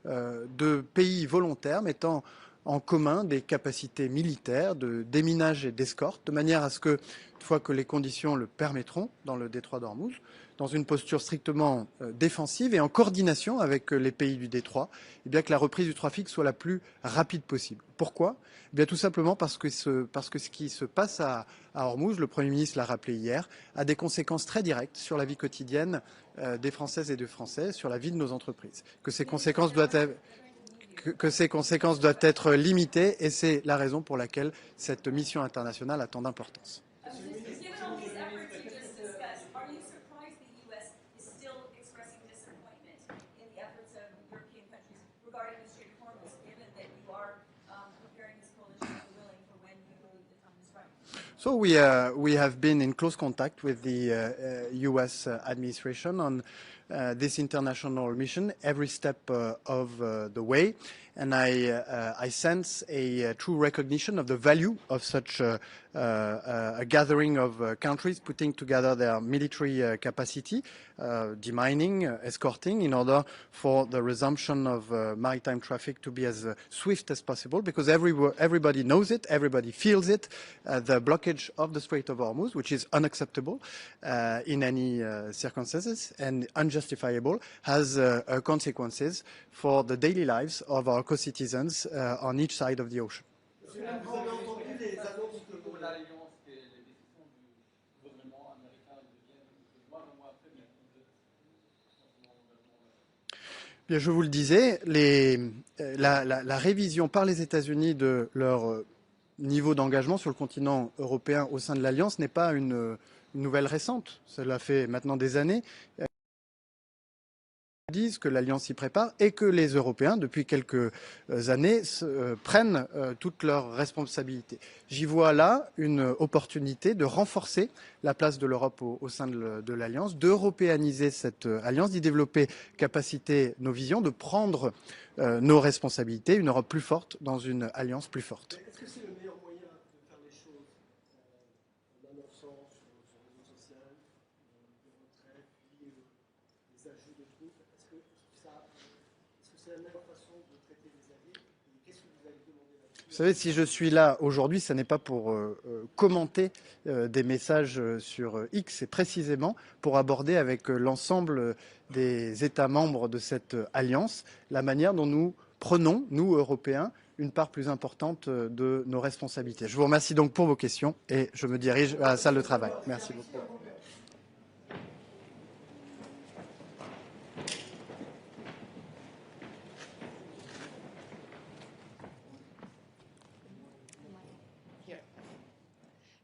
de pays volontaires mettant en commun des capacités militaires de déminage et d'escorte, de manière à ce que, une fois que les conditions le permettront dans le détroit d'Ormuz, dans une posture strictement défensive et en coordination avec les pays du détroit, eh bien que la reprise du trafic soit la plus rapide possible. Pourquoi ? Eh bien tout simplement parce que ce qui se passe à Ormuz, le Premier ministre l'a rappelé hier, a des conséquences très directes sur la vie quotidienne des Françaises et des Français, sur la vie de nos entreprises. Que ces conséquences doivent être limitées et c'est la raison pour laquelle cette mission internationale a tant d'importance. So we have been in close contact with the US administration on this international mission every step of the way, and I sense a true recognition of the value of such a gathering of countries putting together their military capacity, demining, escorting, in order for the resumption of maritime traffic to be as swift as possible, because everybody knows it, everybody feels it, the blockage of the Strait of Hormuz, which is unacceptable in any circumstances and unjustifiable, has consequences for the daily lives of our co-citizens on each side of the ocean. Bien, je vous le disais, la révision par les États-Unis de leur niveau d'engagement sur le continent européen au sein de l'Alliance n'est pas une nouvelle récente. Cela fait maintenant des années disent que l'Alliance s'y prépare et que les Européens, depuis quelques années, prennent toutes leurs responsabilités. J'y vois là une opportunité de renforcer la place de l'Europe au sein de l'Alliance, d'européaniser cette Alliance, d'y développer capacité nos visions, de prendre nos responsabilités, une Europe plus forte dans une Alliance plus forte. Est-ce que c'est le meilleur moyen de faire les choses en annonçant sur les réseaux sociaux des retraits, puis les ajouts de troupes? Est-ce que c'est la meilleure façon de traiter les alliés? Et qu'est-ce que vous allez demander là-dessus? Vous savez, si je suis là aujourd'hui, ce n'est pas pour commenter des messages sur X, c'est précisément pour aborder avec l'ensemble des États membres de cette alliance la manière dont nous prenons, nous, Européens, une part plus importante de nos responsabilités. Je vous remercie donc pour vos questions et je me dirige à la salle de travail. Merci beaucoup.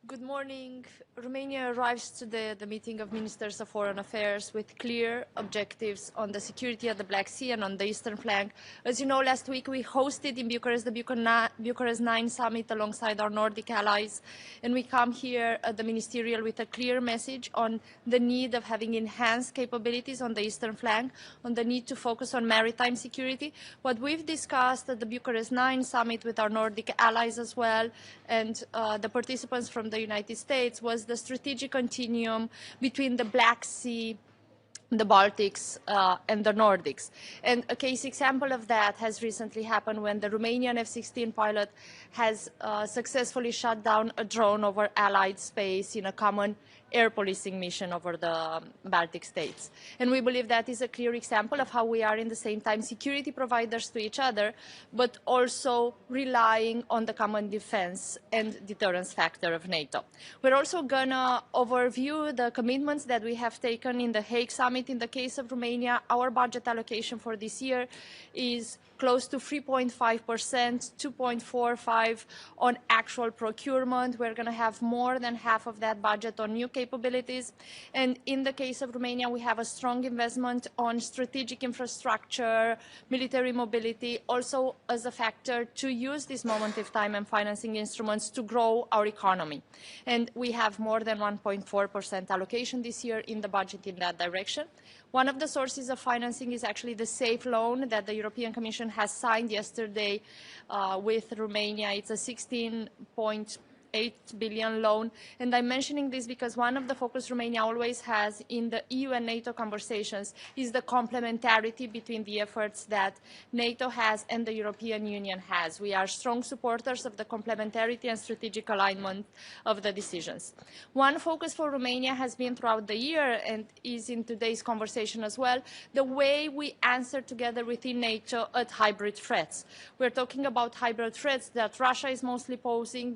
Good morning. Romania arrives to the meeting of Ministers of Foreign Affairs with clear objectives on the security of the Black Sea and on the eastern flank. As you know, last week we hosted in Bucharest the Bucharest 9 summit alongside our Nordic allies, and we come here at the ministerial with a clear message on the need of having enhanced capabilities on the eastern flank, on the need to focus on maritime security. What we've discussed at the Bucharest 9 summit with our Nordic allies as well, and the participants from the United States, was the strategic continuum between the Black Sea, the Baltics, and the Nordics. And a case example of that has recently happened when the Romanian F-16 pilot has successfully shot down a drone over Allied space in a common air policing mission over the Baltic states. And we believe that is a clear example of how we are in the same time security providers to each other, but also relying on the common defense and deterrence factor of NATO. We're also going to overview the commitments that we have taken in the Hague summit. In the case of Romania, our budget allocation for this year is close to 3.5%, 2.45 on actual procurement. We're going to have more than half of that budget on new capabilities. And in the case of Romania, we have a strong investment on strategic infrastructure, military mobility, also as a factor to use this moment of time and financing instruments to grow our economy. And we have more than 1.4% allocation this year in the budget in that direction. One of the sources of financing is actually the SAFE loan that the European Commission has signed yesterday with Romania. It's a 16.8 billion loan. And I'm mentioning this because one of the focus Romania always has in the EU and NATO conversations is the complementarity between the efforts that NATO has and the European Union has. We are strong supporters of the complementarity and strategic alignment of the decisions. One focus for Romania has been throughout the year and is in today's conversation as well, the way we answer together within NATO at hybrid threats. We're talking about hybrid threats that Russia is mostly posing,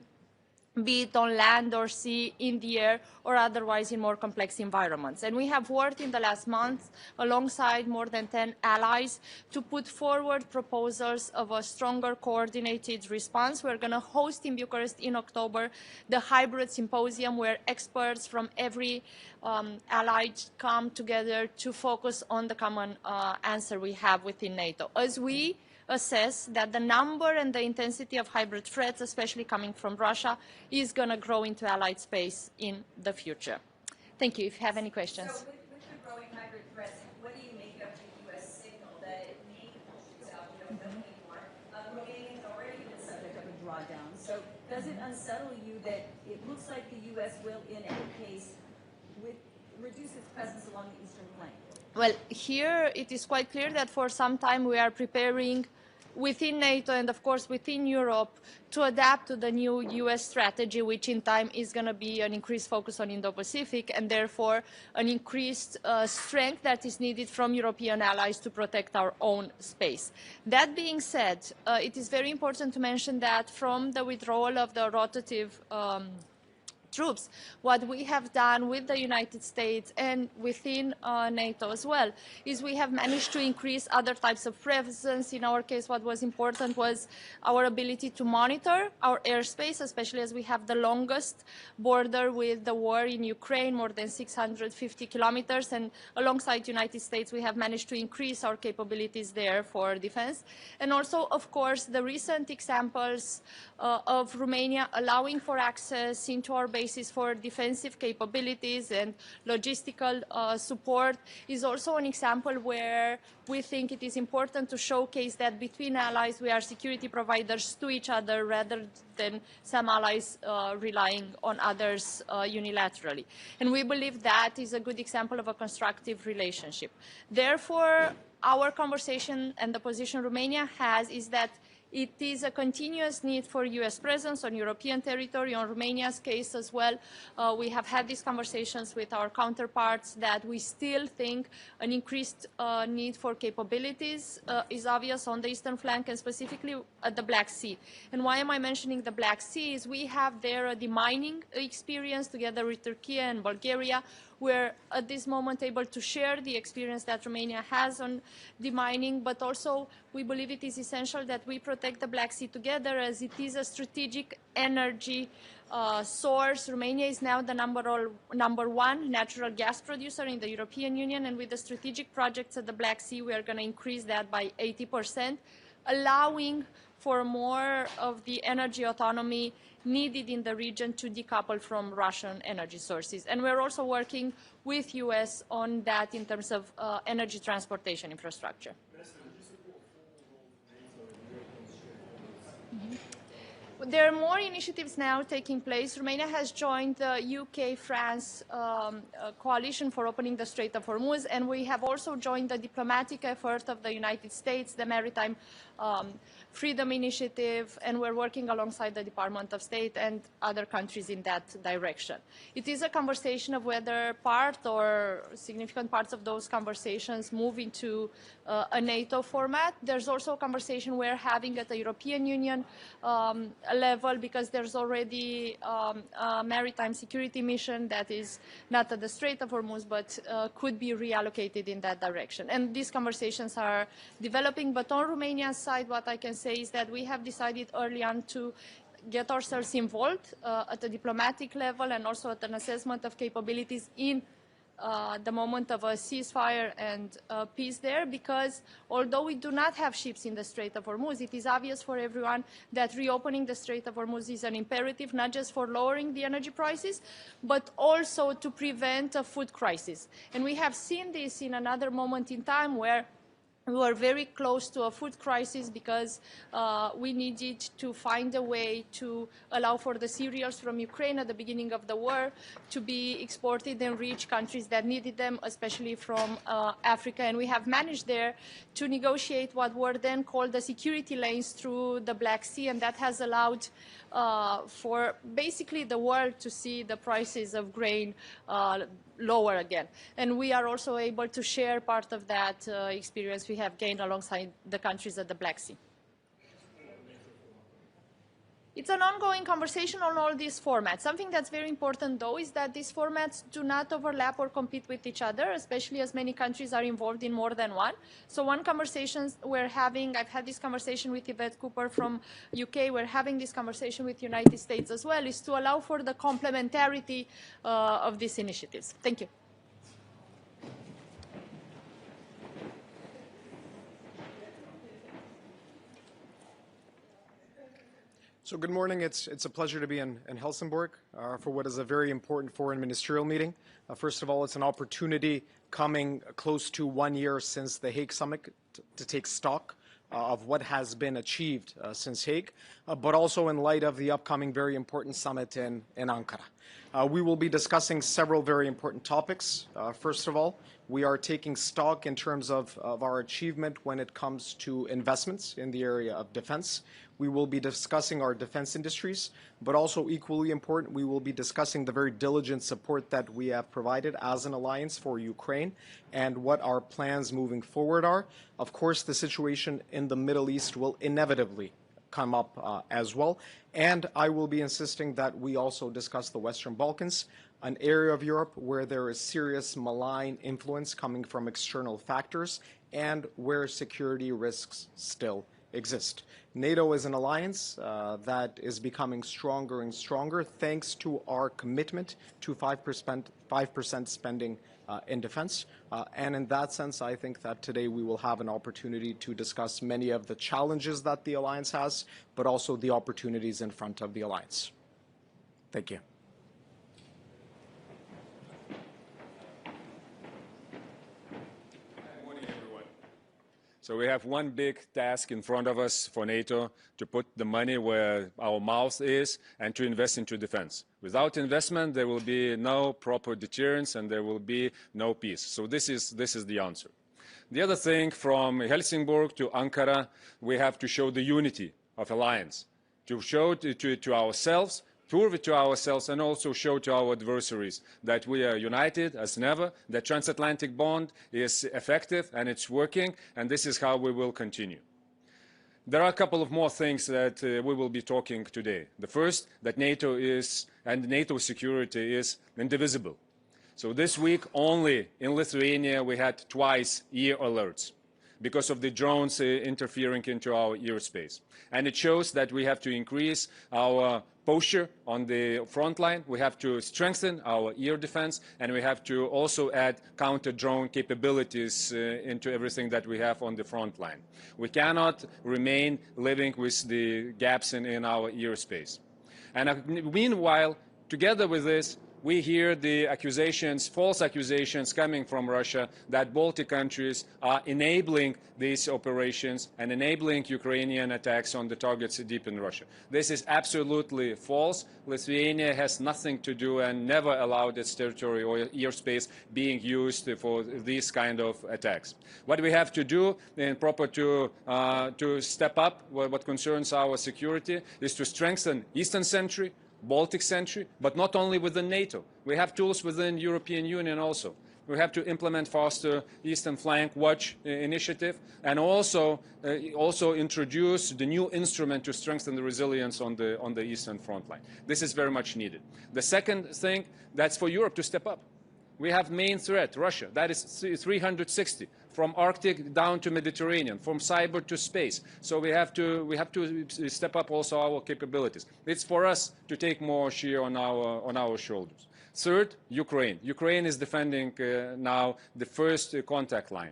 be it on land or sea, in the air, or otherwise in more complex environments. And we have worked in the last months alongside more than 10 allies to put forward proposals of a stronger coordinated response. We're going to host in Bucharest in October the hybrid symposium where experts from every ally come together to focus on the common answer we have within NATO. As we assess that the number and the intensity of hybrid threats, especially coming from Russia, is going to grow into allied space in the future. Thank you. If you have any questions. So with the growing hybrid threats, what do you make of the U.S. signal that it may shoots out, anymore? Romania has already been subject of a drawdown. So does it unsettle you that it looks like the U.S. will, in any case, reduce its presence along the eastern flank? Well, here it is quite clear that for some time we are preparing within NATO and, of course, within Europe to adapt to the new U.S. strategy, which in time is going to be an increased focus on Indo-Pacific and therefore an increased strength that is needed from European allies to protect our own space. That being said, it is very important to mention that from the withdrawal of the rotative troops, what we have done with the United States and within NATO as well is we have managed to increase other types of presence. In our case, what was important was our ability to monitor our airspace, especially as we have the longest border with the war in Ukraine, more than 650 kilometers, and alongside the United States, we have managed to increase our capabilities there for defense. And also, of course, the recent examples of Romania allowing for access into our basis for defensive capabilities and logistical support is also an example where we think it is important to showcase that between allies we are security providers to each other rather than some allies relying on others unilaterally. And we believe that is a good example of a constructive relationship. Therefore, our conversation and the position Romania has is that it is a continuous need for U.S. presence on European territory. On Romania's case as well, we have had these conversations with our counterparts that we still think an increased need for capabilities is obvious on the eastern flank and specifically at the Black Sea. And why am I mentioning the Black Sea is we have there a demining experience together with Turkey and Bulgaria. We're at this moment able to share the experience that Romania has on demining, but also we believe it is essential that we protect the Black Sea together as it is a strategic energy source. Romania is now the number one natural gas producer in the European Union, and with the strategic projects at the Black Sea, we are going to increase that by 80%, allowing for more of the energy autonomy needed in the region to decouple from Russian energy sources. And we're also working with US on that in terms of energy transportation infrastructure. There are more initiatives now taking place. Romania has joined the UK-France coalition for opening the Strait of Hormuz, and we have also joined the diplomatic effort of the United States, the Maritime Freedom Initiative, and we're working alongside the Department of State and other countries in that direction. It is a conversation of whether part or significant parts of those conversations move into a NATO format. There's also a conversation we're having at the European Union level, because there's already a maritime security mission that is not at the Strait of Hormuz, but could be reallocated in that direction. And these conversations are developing, but on Romania's side, what I can say is that we have decided early on to get ourselves involved at the diplomatic level and also at an assessment of capabilities in the moment of a ceasefire and peace there, because although we do not have ships in the Strait of Hormuz, it is obvious for everyone that reopening the Strait of Hormuz is an imperative, not just for lowering the energy prices, but also to prevent a food crisis. And we have seen this in another moment in time where we were very close to a food crisis because we needed to find a way to allow for the cereals from Ukraine at the beginning of the war to be exported and reach countries that needed them, especially from Africa. And we have managed there to negotiate what were then called the security lanes through the Black Sea, and that has allowed for basically the world to see the prices of grain lower again. And we are also able to share part of that experience we have gained alongside the countries at the Black Sea. It's an ongoing conversation on all these formats. Something that's very important, though, is that these formats do not overlap or compete with each other, especially as many countries are involved in more than one. So one conversation we're having, I've had this conversation with Yvette Cooper from UK, we're having this conversation with United States as well, is to allow for the complementarity of these initiatives. Thank you. So good morning. It's a pleasure to be in Helsingborg for what is a very important foreign ministerial meeting. First of all, it's an opportunity coming close to 1 year since the Hague summit to take stock of what has been achieved since Hague, but also in light of the upcoming very important summit in Ankara. We will be discussing several very important topics. First of all, we are taking stock in terms of our achievement when it comes to investments in the area of defense. We will be discussing our defense industries, but also equally important, we will be discussing the very diligent support that we have provided as an alliance for Ukraine and what our plans moving forward are. Of course, the situation in the Middle East will inevitably come up as well. And I will be insisting that we also discuss the Western Balkans, an area of Europe where there is serious malign influence coming from external factors and where security risks still exist. NATO is an alliance that is becoming stronger and stronger thanks to our commitment to 5% spending in defense. And in that sense, I think that today we will have an opportunity to discuss many of the challenges that the alliance has, but also the opportunities in front of the alliance. Thank you. So we have one big task in front of us for NATO to put the money where our mouth is and to invest into defense. Without investment, there will be no proper deterrence and there will be no peace. So this is the answer. The other thing, from Helsingborg to Ankara, we have to show the unity of alliance, to show to ourselves, prove it to ourselves, and also show to our adversaries that we are united as never, that transatlantic bond is effective and it's working, and this is how we will continue. There are a couple of more things that we will be talking today. The first, that NATO is, and NATO security is indivisible. So this week only in Lithuania we had twice ear alerts because of the drones interfering into our airspace. And it shows that we have to increase our posture on the front line, we have to strengthen our air defense, and we have to also add counter-drone capabilities into everything that we have on the front line. We cannot remain living with the gaps in our airspace. And meanwhile, together with this, We hear the accusations, false accusations coming from Russia that Baltic countries are enabling these operations and enabling Ukrainian attacks on the targets deep in Russia. This is absolutely false. Lithuania has nothing to do and never allowed its territory or airspace being used for these kind of attacks. What we have to do in proper to step up what concerns our security is to strengthen Eastern Sentry, Baltic Sentry, but not only within NATO. We have tools within the European Union also. We have to implement faster Eastern Flank Watch initiative and also introduce the new instrument to strengthen the resilience on the Eastern front line. This is very much needed. The second thing, that's for Europe to step up. We have main threat, Russia. That is 360, from Arctic down to Mediterranean, from cyber to space. So we have to step up also our capabilities. It's for us to take more share on our shoulders. Third, Ukraine. Ukraine is defending now the first contact line.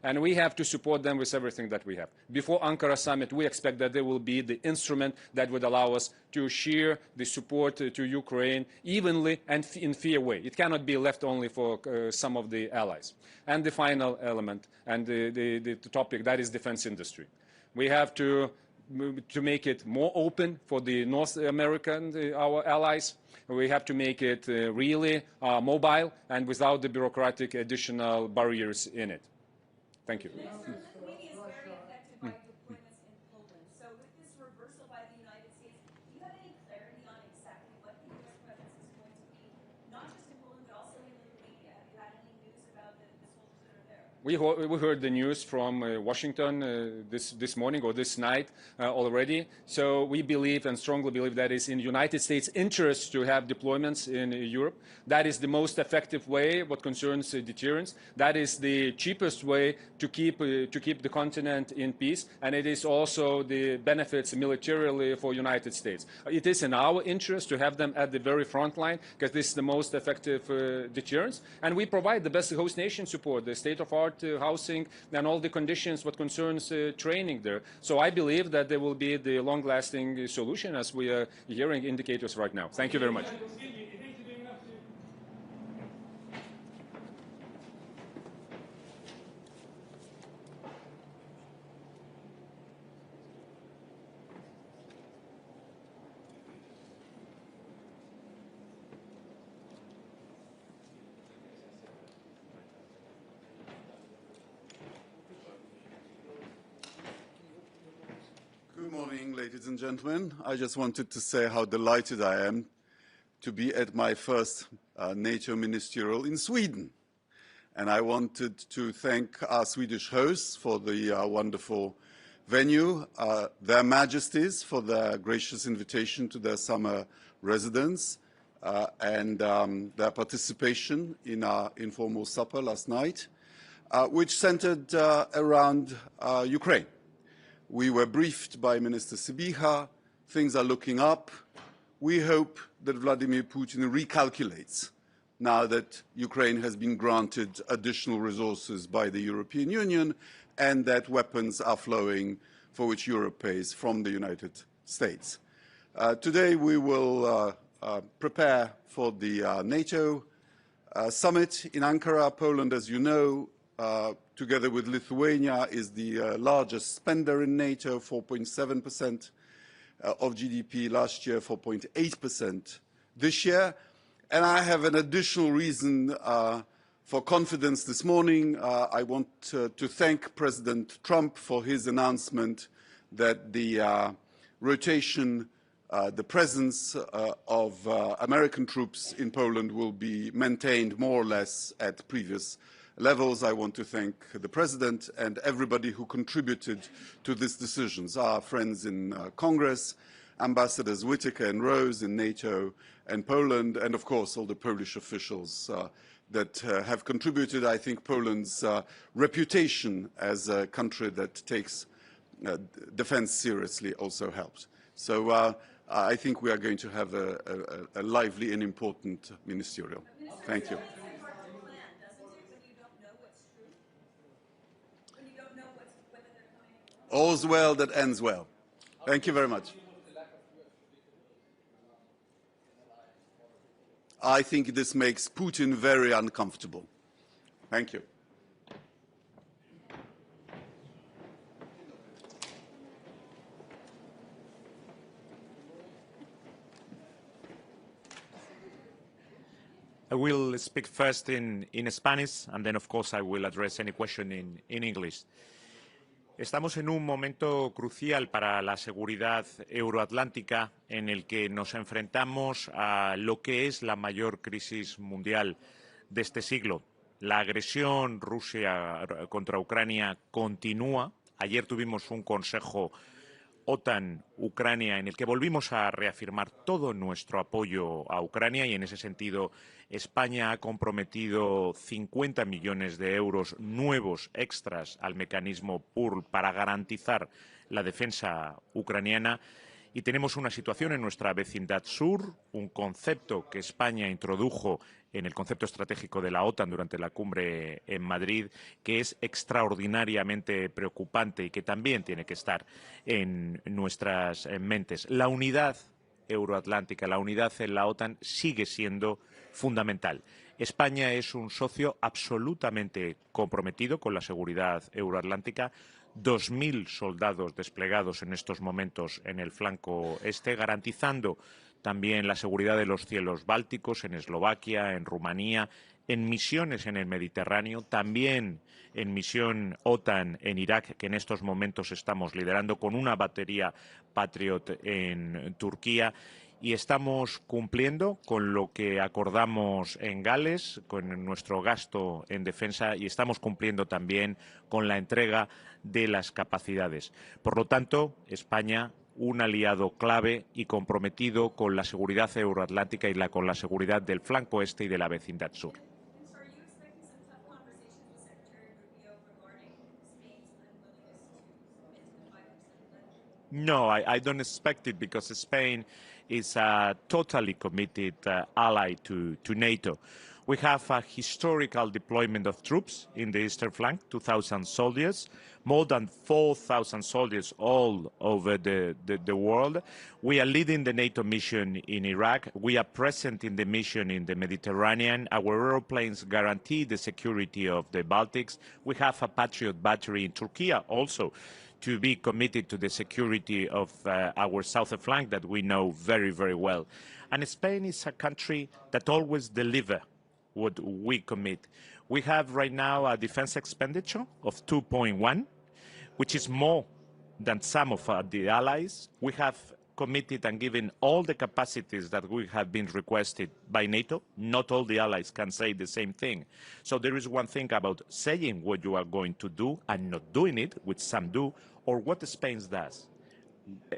And we have to support them with everything that we have. Before Ankara summit, we expect that there will be the instrument that would allow us to share the support to Ukraine evenly and in fair way. It cannot be left only for some of the allies. And the final element, and the topic, that is defense industry. We have to make it more open for the North American, our allies. We have to make it really mobile and without the bureaucratic additional barriers in it. Thank you. Lithuania is very affected by deployments in Poland. So with this reversal by the United States, do you have any clarity on exactly what the U.S. presence is going to be, not just in Poland, but also in Lithuania? Have you had any news about the soldiers that are there? We heard the news from Washington this morning or this night already. So we believe and strongly believe that it's in the United States' interest to have deployments in Europe. That is the most effective way what concerns deterrence. That is the cheapest way to keep the continent in peace. And it is also the benefits militarily for the United States. It is in our interest to have them at the very front line because this is the most effective deterrence. And we provide the best host nation support, the state-of-art housing and all the conditions what concerns training there. So I believe that there will be the long-lasting solution as we are hearing indicators right now. Thank you very much. Good morning, ladies and gentlemen. I just wanted to say how delighted I am to be at my first NATO ministerial in Sweden. And I wanted to thank our Swedish hosts for the wonderful venue, their majesties for their gracious invitation to their summer residence, and their participation in our informal supper last night, which centered around Ukraine. We were briefed by Minister Sybiha. Things are looking up. We hope that Vladimir Putin recalculates now that Ukraine has been granted additional resources by the European Union and that weapons are flowing for which Europe pays from the United States. Today we will prepare for the NATO summit in Ankara. Poland, as you know, together with Lithuania, is the largest spender in NATO, 4.7% of GDP last year, 4.8% this year. And I have an additional reason for confidence this morning. I want to thank President Trump for his announcement that the rotation, the presence of American troops in Poland will be maintained more or less at previous levels. I want to thank the President and everybody who contributed to these decisions, our friends in Congress, Ambassadors Whitaker and Rose in NATO and Poland, and of course all the Polish officials that have contributed. I think Poland's reputation as a country that takes defense seriously also helped. So I think we are going to have a lively and important ministerial. Thank you. All's well that ends well. Thank you very much. I think this makes Putin very uncomfortable. Thank you. I will speak first in Spanish, and then, of course, I will address any question in English. Estamos en un momento crucial para la seguridad euroatlántica en el que nos enfrentamos a lo que es la mayor crisis mundial de este siglo. La agresión Rusia contra Ucrania continúa. Ayer tuvimos un Consejo OTAN-Ucrania en el que volvimos a reafirmar todo nuestro apoyo a Ucrania y en ese sentido España ha comprometido 50 millones de euros nuevos extras al mecanismo PURL para garantizar la defensa ucraniana y tenemos una situación en nuestra vecindad sur, un concepto que España introdujo en el concepto estratégico de la OTAN durante la cumbre en Madrid, que es extraordinariamente preocupante y que también tiene que estar en nuestras mentes. La unidad euroatlántica, la unidad en la OTAN sigue siendo fundamental. España es un socio absolutamente comprometido con la seguridad euroatlántica. 2.000 soldados desplegados en estos momentos en el flanco este, garantizando también la seguridad de los cielos bálticos, en Eslovaquia, en Rumanía, en misiones en el Mediterráneo, también en misión OTAN en Irak, que en estos momentos estamos liderando, con una batería Patriot en Turquía. Y estamos cumpliendo con lo que acordamos en Gales, con nuestro gasto en defensa, y estamos cumpliendo también con la entrega de las capacidades. Por lo tanto, España, un aliado clave y comprometido con la seguridad euroatlántica y con la seguridad del flanco este y de la vecindad sur. No, I don't expect it because Spain is a totally committed ally to NATO. We have a historical deployment of troops in the eastern flank, 2,000 soldiers, more than 4,000 soldiers all over the world. We are leading the NATO mission in Iraq. We are present in the mission in the Mediterranean. Our airplanes guarantee the security of the Baltics. We have a Patriot battery in Turkey also, to be committed to the security of our southern flank that we know very, very well. And Spain is a country that always delivers what we commit. We have right now a defense expenditure of 2.1, which is more than some of the allies. We have committed and given all the capacities that we have been requested by NATO. Not all the allies can say the same thing. So there is one thing about saying what you are going to do and not doing it, which some do, or what Spain does.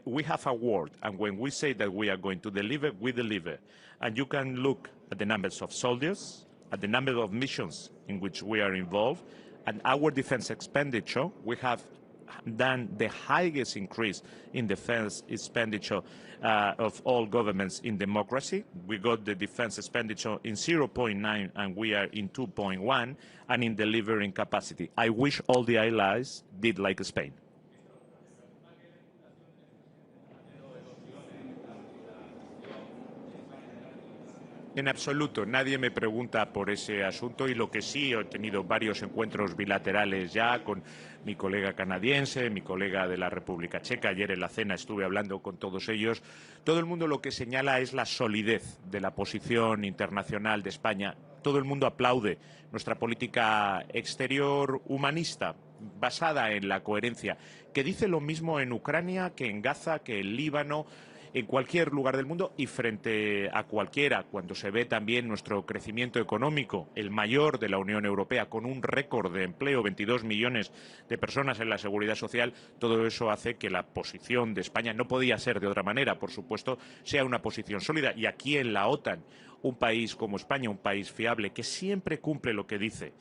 We have a word, and when we say that we are going to deliver, we deliver. And you can look at the numbers of soldiers, at the number of missions in which we are involved, and our defense expenditure. We have done the highest increase in defense expenditure of all governments in democracy. We got the defense expenditure in 0.9 and we are in 2.1, and in delivering capacity. I wish all the allies did like Spain. En absoluto, nadie me pregunta por ese asunto y lo que sí, he tenido varios encuentros bilaterales ya con mi colega canadiense, mi colega de la República Checa. Ayer en la cena estuve hablando con todos ellos. Todo el mundo lo que señala es la solidez de la posición internacional de España. Todo el mundo aplaude nuestra política exterior humanista, basada en la coherencia, que dice lo mismo en Ucrania que en Gaza, que en Líbano, en cualquier lugar del mundo y frente a cualquiera, cuando se ve también nuestro crecimiento económico, el mayor de la Unión Europea, con un récord de empleo, 22 millones de personas en la seguridad social, todo eso hace que la posición de España, no podía ser de otra manera, por supuesto, sea una posición sólida. Y aquí en la OTAN, un país como España, un país fiable, que siempre cumple lo que dice,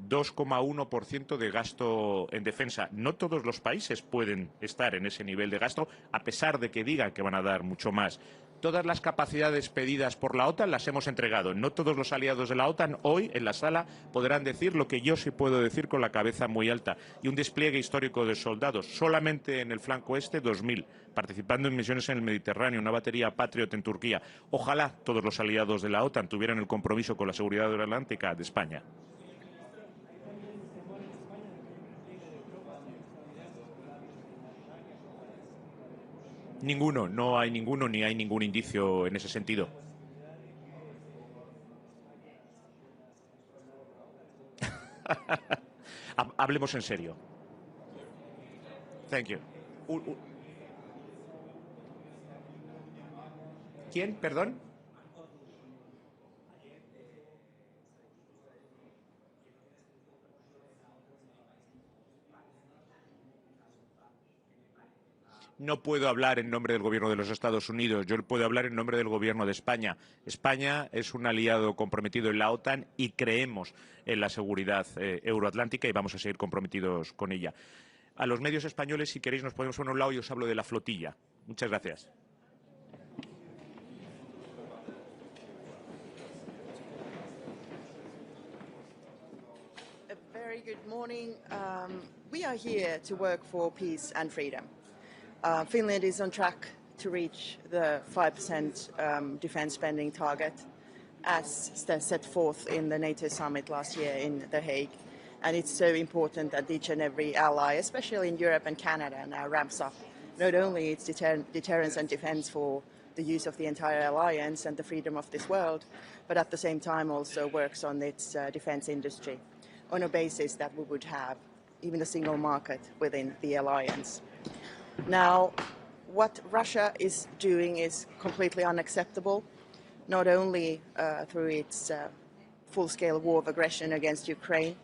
2,1% de gasto en defensa. No todos los países pueden estar en ese nivel de gasto, a pesar de que digan que van a dar mucho más. Todas las capacidades pedidas por la OTAN las hemos entregado. No todos los aliados de la OTAN hoy en la sala podrán decir lo que yo sí puedo decir con la cabeza muy alta. Y un despliegue histórico de soldados. Solamente en el flanco este, 2.000, participando en misiones en el Mediterráneo, una batería Patriot en Turquía. Ojalá todos los aliados de la OTAN tuvieran el compromiso con la seguridad atlántica de España. Ninguno, no hay ninguno ni hay ningún indicio en ese sentido. Hablemos en serio. Thank you. ¿Quién? Perdón. No puedo hablar en nombre del Gobierno de los Estados Unidos, yo puedo hablar en nombre del Gobierno de España. España es un aliado comprometido en la OTAN y creemos en la seguridad euroatlántica y vamos a seguir comprometidos con ella. A los medios españoles, si queréis, nos ponemos a un lado y os hablo de la flotilla. Muchas gracias. A very good morning. We are here to work for peace and freedom. Finland is on track to reach the 5% defense spending target as set forth in the NATO summit last year in The Hague. And it's so important that each and every ally, especially in Europe and Canada, now ramps up not only its deterrence and defense for the use of the entire alliance and the freedom of this world, but at the same time also works on its defense industry on a basis that we would have even a single market within the alliance. Now, what Russia is doing is completely unacceptable, not only through its full-scale war of aggression against Ukraine,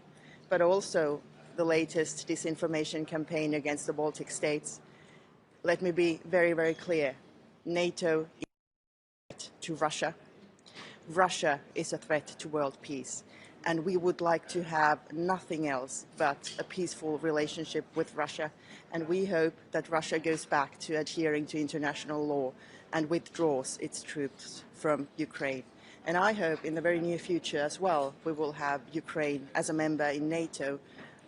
but also the latest disinformation campaign against the Baltic states. Let me be very, very clear. NATO is a threat to Russia. Russia is a threat to world peace. And we would like to have nothing else but a peaceful relationship with Russia. And we hope that Russia goes back to adhering to international law and withdraws its troops from Ukraine. And I hope in the very near future as well, we will have Ukraine as a member in NATO,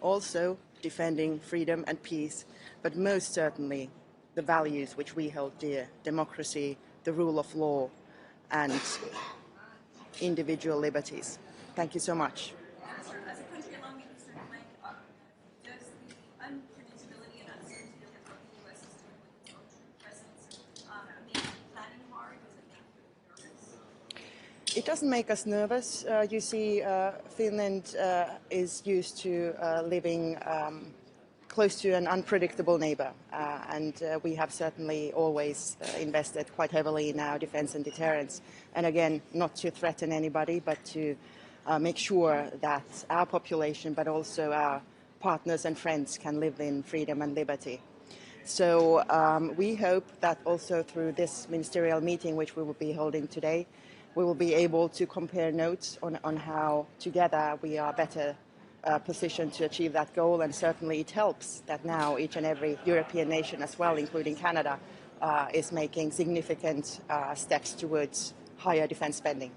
also defending freedom and peace, but most certainly the values which we hold dear, democracy, the rule of law, and individual liberties. Thank you so much. As a country along the eastern flank, does the unpredictability and uncertainty of what the U.S. is doing with its own presence make planning hard? Does it make you nervous? It doesn't make us nervous. You see, Finland is used to living close to an unpredictable neighbor, and we have certainly always invested quite heavily in our defense and deterrence. And again, not to threaten anybody, but to make sure that our population, but also our partners and friends, can live in freedom and liberty. So we hope that also through this ministerial meeting, which we will be holding today, we will be able to compare notes on how together we are better positioned to achieve that goal. And certainly it helps that now each and every European nation as well, including Canada, is making significant steps towards higher defense spending.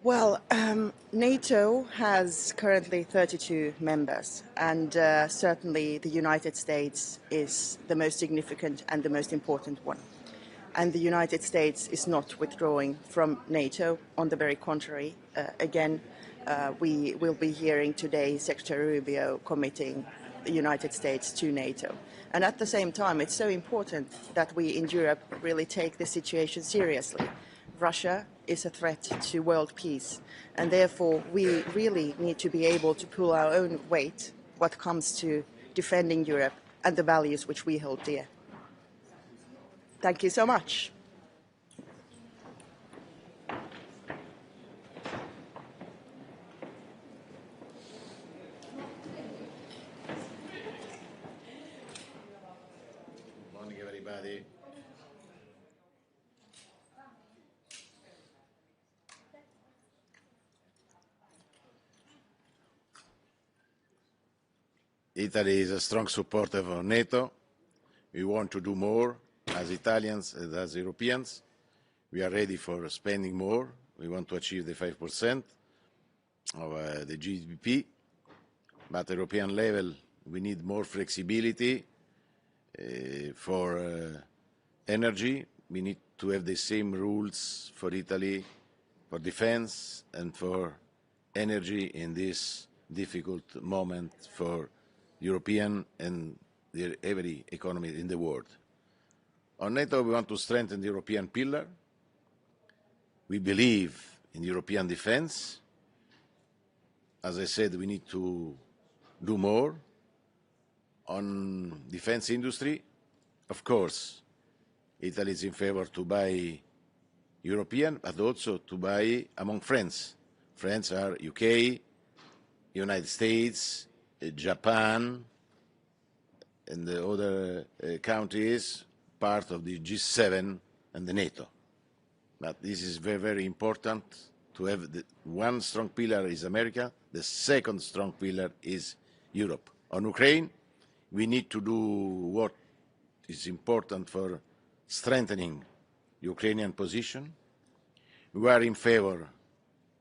Well, NATO has currently 32 members, and certainly the United States is the most significant and the most important one. And the United States is not withdrawing from NATO. On the very contrary, again, we will be hearing today Secretary Rubio committing the United States to NATO. And at the same time, it's so important that we in Europe really take the situation seriously. Russia is a threat to world peace, and therefore we really need to be able to pull our own weight when it comes to defending Europe and the values which we hold dear. Thank you so much. Good morning, everybody. Italy is a strong supporter of NATO. We want to do more as Italians and as Europeans. We are ready for spending more. We want to achieve the 5% of the GDP. But at European level, we need more flexibility for energy. We need to have the same rules for Italy, for defense and for energy in this difficult moment for European and every economy in the world. On NATO, we want to strengthen the European pillar. We believe in European defense. As I said, we need to do more on defense industry. Of course, Italy is in favor to buy European, but also to buy among friends. Friends are UK, United States, Japan, and the other countries, part of the G7 and the NATO. But this is very, very important to have one strong pillar is America, the second strong pillar is Europe. On Ukraine, we need to do what is important for strengthening the Ukrainian position. We are in favor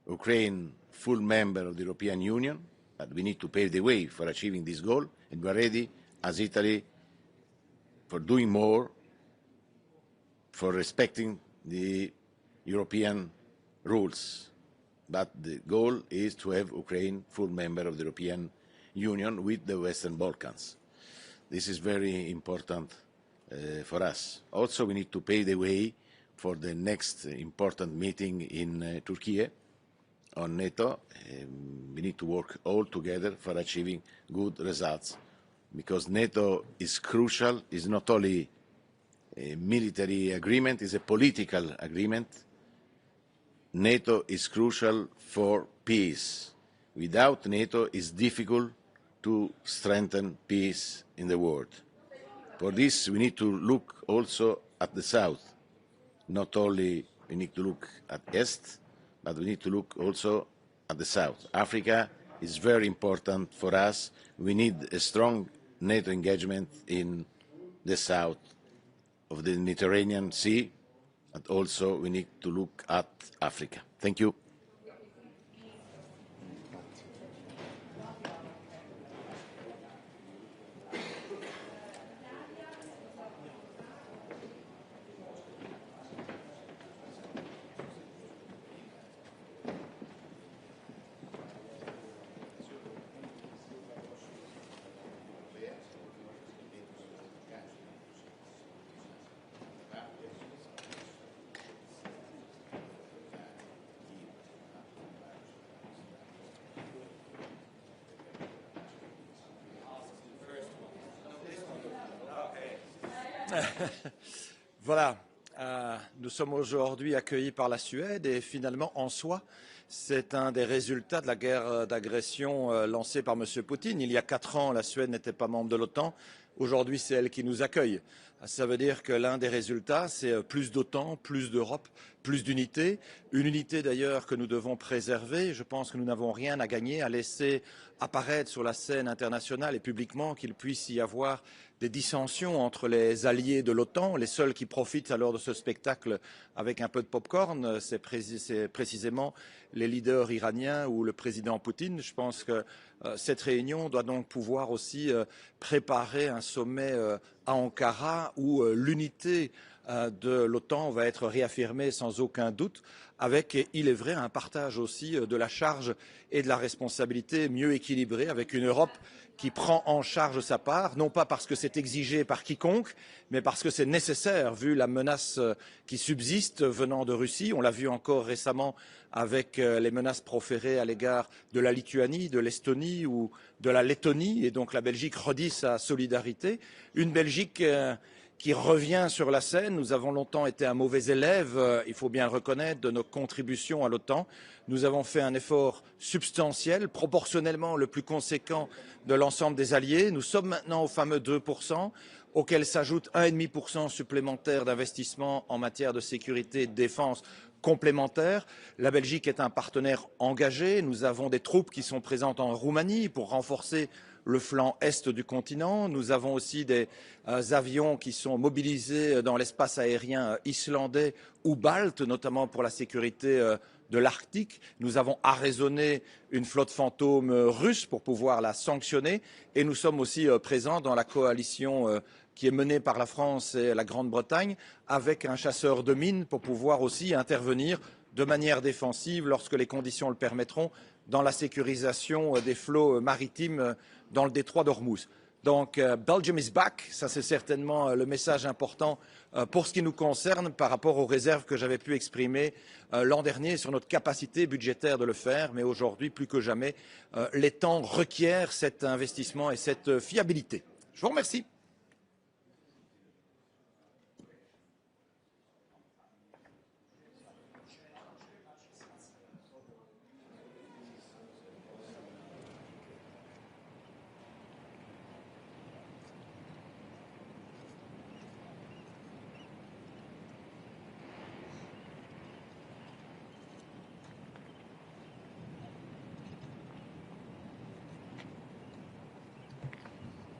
of Ukraine full member of the European Union, but we need to pave the way for achieving this goal, and we are ready as Italy for doing more, for respecting the European rules. But the goal is to have Ukraine full member of the European Union with the Western Balkans. This is very important for us. Also, we need to pave the way for the next important meeting in Turkey on NATO. We need to work all together for achieving good results, because NATO is crucial. It's not only a military agreement, it's a political agreement. NATO is crucial for peace. Without NATO, it's difficult to strengthen peace in the world. For this, we need to look also at the south. Not only we need to look at East, but we need to look also at the south. Africa is very important for us. We need a strong NATO engagement in the south of the Mediterranean Sea, and also we need to look at Africa. Thank you. Voilà, nous sommes aujourd'hui accueillis par la Suède et finalement, en soi, c'est un des résultats de la guerre d'agression lancée par M. Poutine. Il y a 4 ans, la Suède n'était pas membre de l'OTAN. Aujourd'hui, c'est elle qui nous accueille. Ça veut dire que l'un des résultats, c'est plus d'OTAN, plus d'Europe, plus d'unité. Une unité d'ailleurs que nous devons préserver. Je pense que nous n'avons rien à gagner à laisser apparaître sur la scène internationale et publiquement qu'il puisse y avoir des dissensions entre les alliés de l'OTAN. Les seuls qui profitent alors de ce spectacle avec un peu de pop-corn, c'est précisément les leaders iraniens ou le président Poutine. Je pense que cette réunion doit donc pouvoir aussi préparer un sommet à Ankara où l'unité de l'OTAN va être réaffirmée sans aucun doute, avec, il est vrai, un partage aussi de la charge et de la responsabilité mieux équilibré, avec une Europe qui prend en charge sa part, non pas parce que c'est exigé par quiconque, mais parce que c'est nécessaire, vu la menace qui subsiste venant de Russie. On l'a vu encore récemment avec les menaces proférées à l'égard de la Lituanie, de l'Estonie ou de la Lettonie, et donc la Belgique redit sa solidarité. Une Belgique qui revient sur la scène. Nous avons longtemps été un mauvais élève, il faut bien le reconnaître, de nos contributions à l'OTAN. Nous avons fait un effort substantiel, proportionnellement le plus conséquent de l'ensemble des alliés. Nous sommes maintenant au fameux 2%, auquel s'ajoute 1,5% supplémentaire d'investissement en matière de sécurité et de défense complémentaires. La Belgique est un partenaire engagé. Nous avons des troupes qui sont présentes en Roumanie pour renforcer le flanc est du continent. Nous avons aussi des avions qui sont mobilisés dans l'espace aérien islandais ou balte, notamment pour la sécurité de l'Arctique. Nous avons arraisonné une flotte fantôme russe pour pouvoir la sanctionner. Et nous sommes aussi présents dans la coalition qui est menée par la France et la Grande-Bretagne avec un chasseur de mines pour pouvoir aussi intervenir de manière défensive lorsque les conditions le permettront dans la sécurisation des flots maritimes dans le détroit d'Ormuz. Donc, Belgium is back, ça c'est certainement le message important pour ce qui nous concerne par rapport aux réserves que j'avais pu exprimer l'an dernier sur notre capacité budgétaire de le faire, mais aujourd'hui, plus que jamais, les temps requièrent cet investissement et cette fiabilité. Je vous remercie.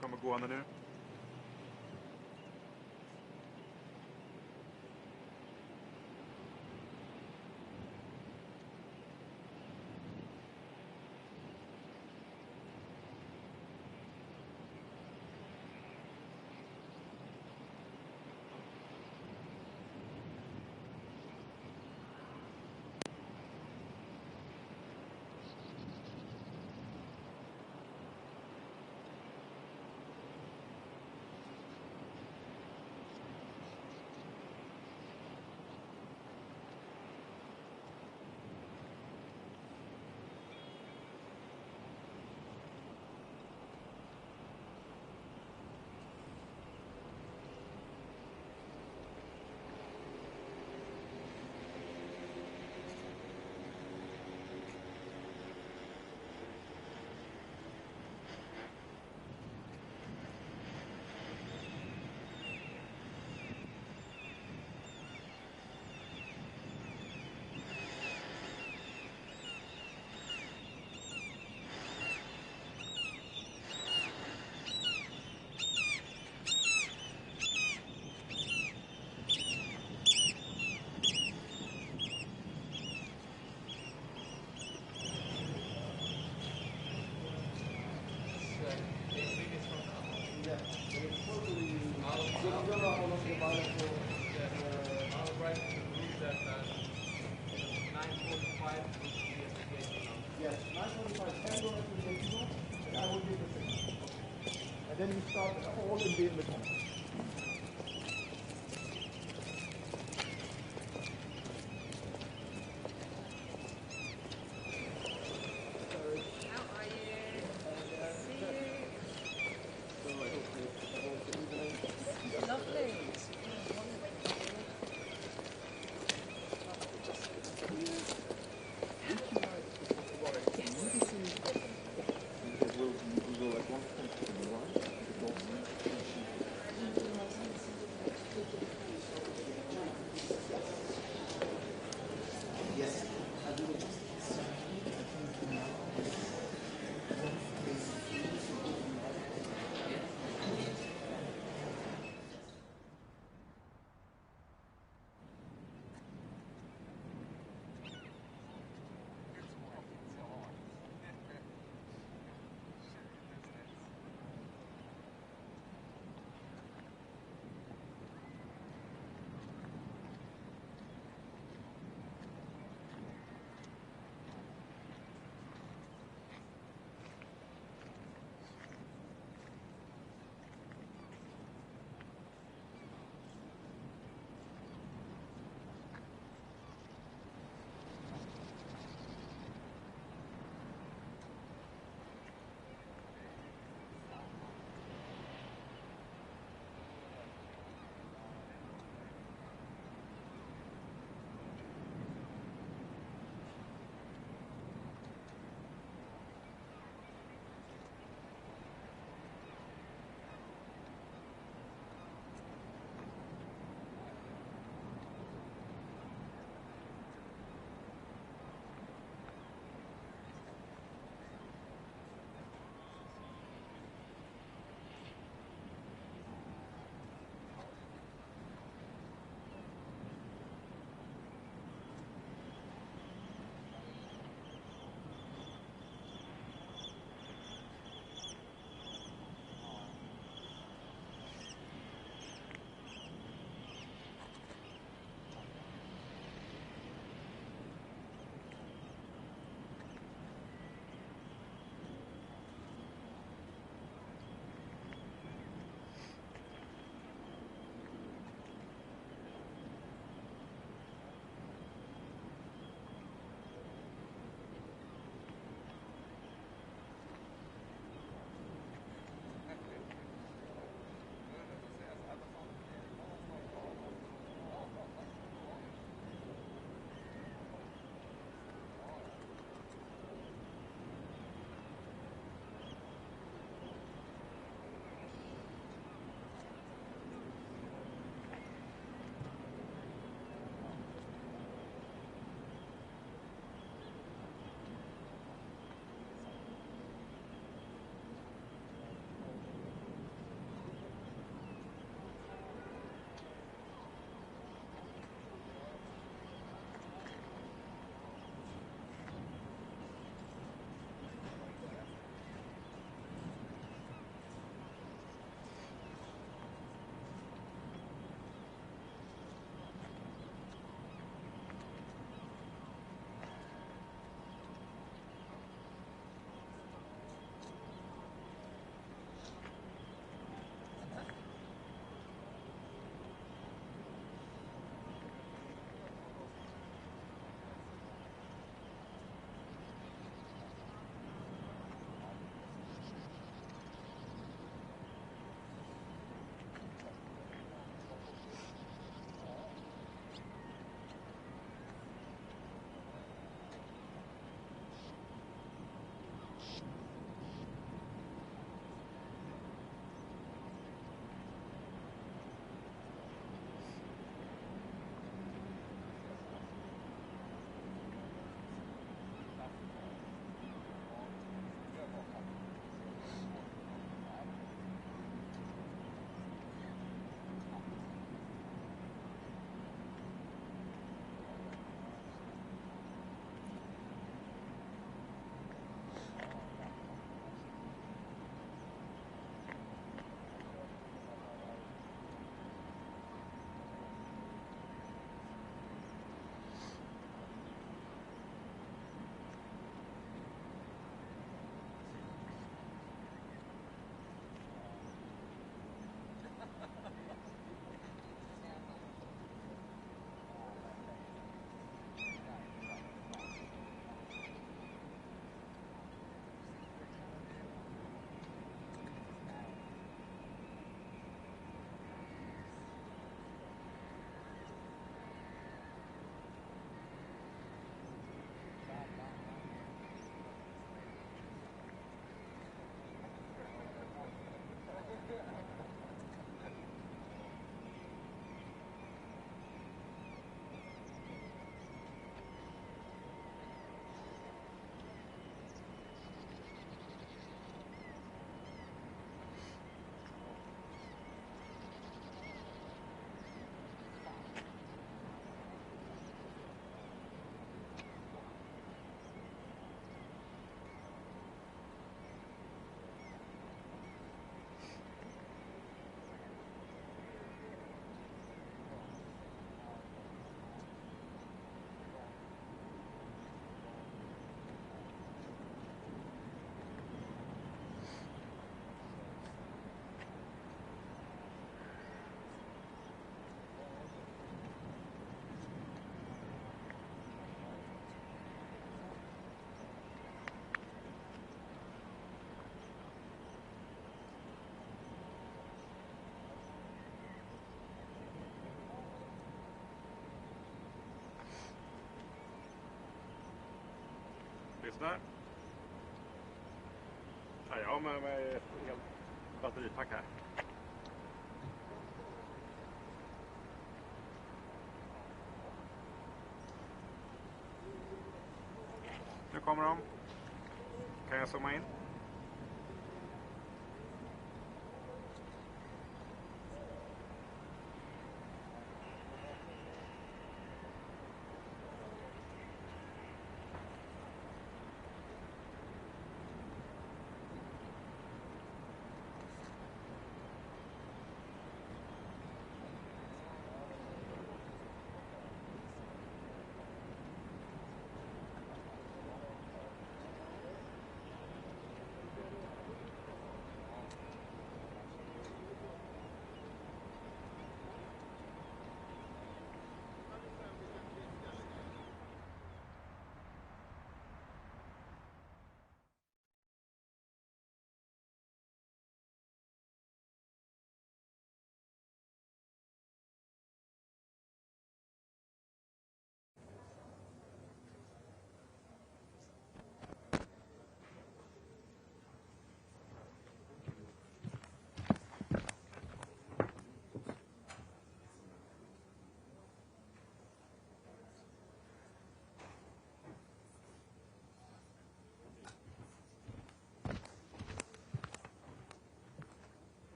Kommer gående nu. Yes, 9:45 can go into the video, and I will give the signal. And then we start all in Vietnam. Sådär. Ja, jag har med mig ett helt batteripack här. Nu kommer de. Kan jag zooma in?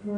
Hi,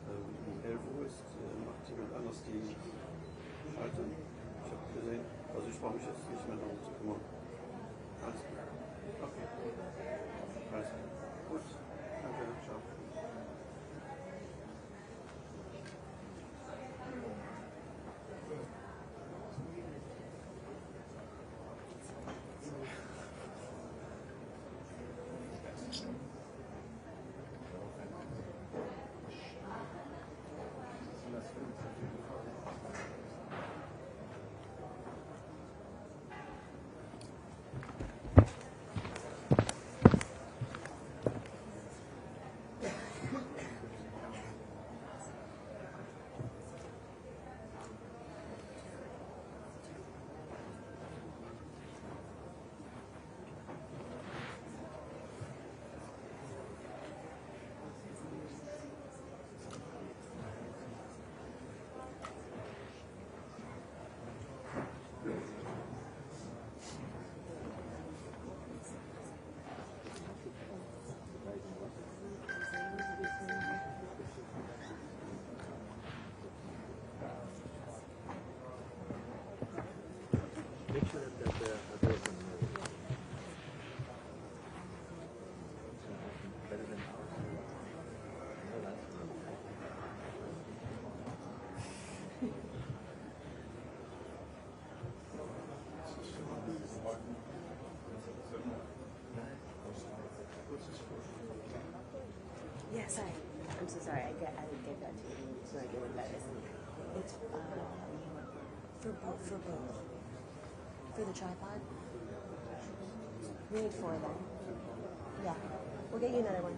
um 11 Uhr macht jemand anders die Schaltung. Ich habe gesehen, also ich brauche mich jetzt nicht mehr darum zu kümmern. Alles gut. Okay. Alles gut. Danke, ciao. Yeah, sorry. I'm so sorry. I didn't get that to you. So I get what that is. It's for both. For the tripod. We need 4 of them. Yeah. We'll get you another one.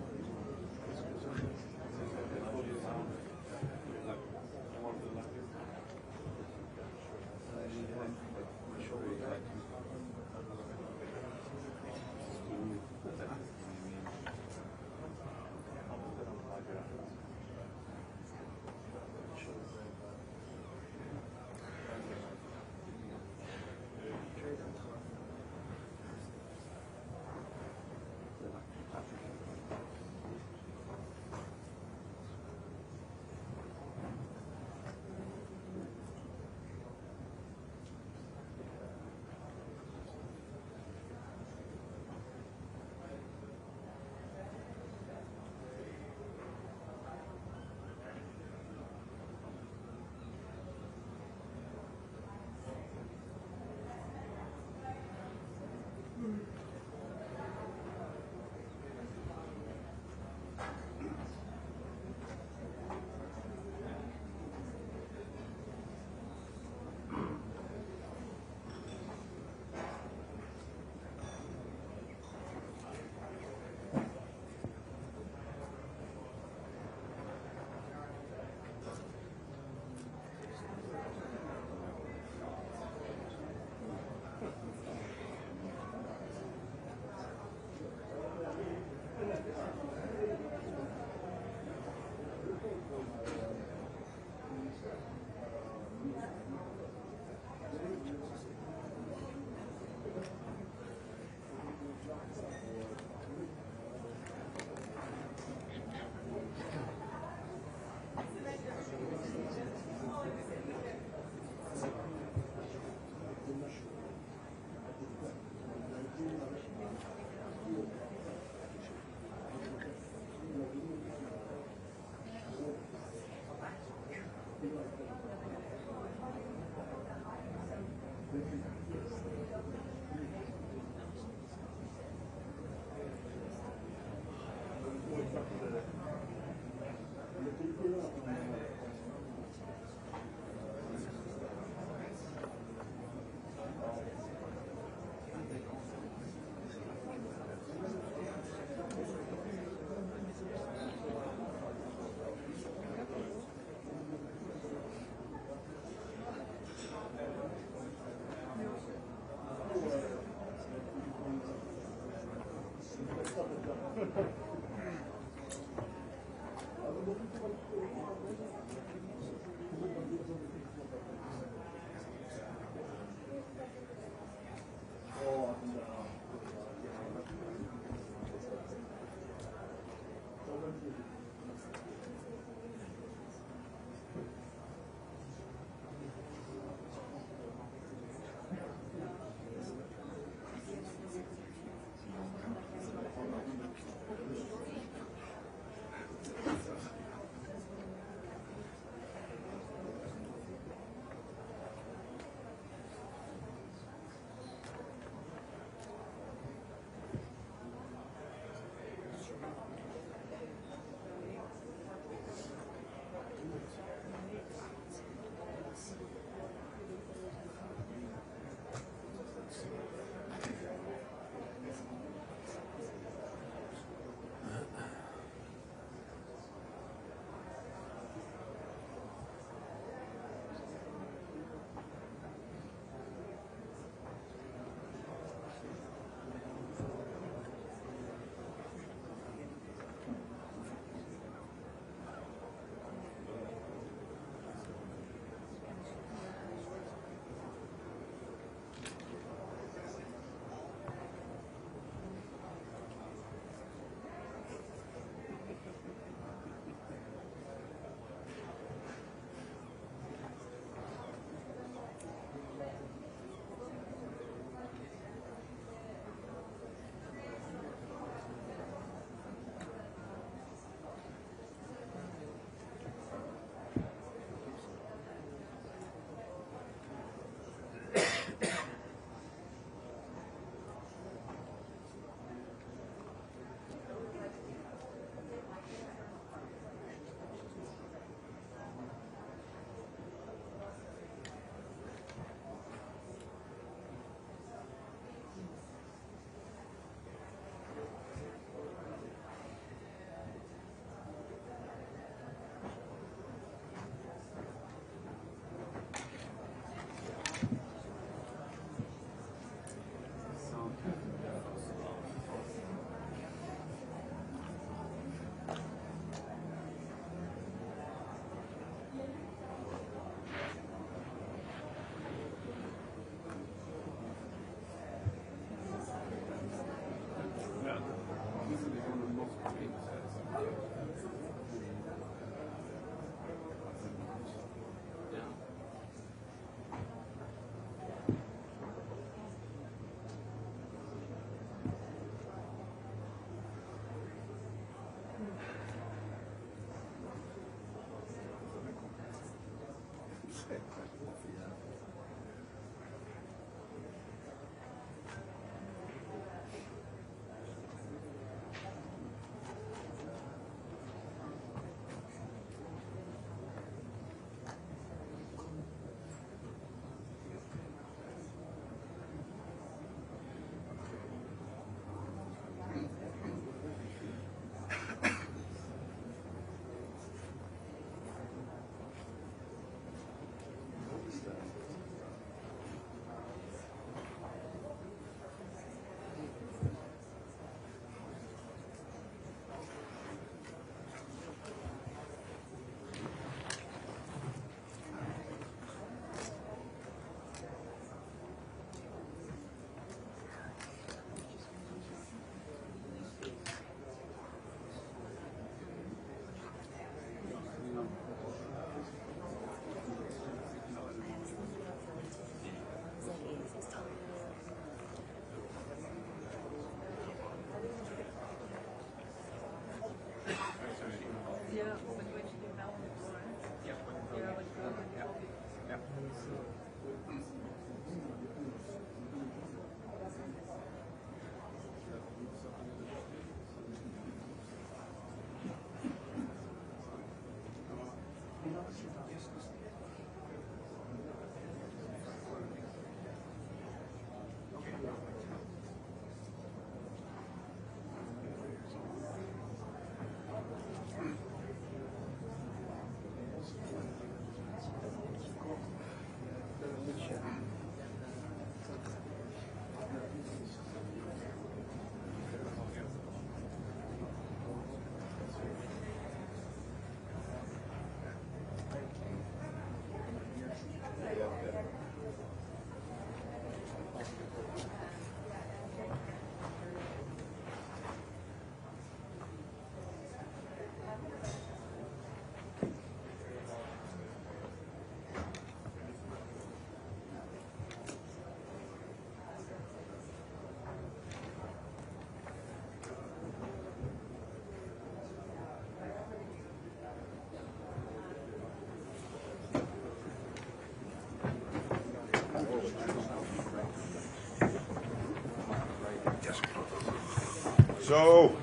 So,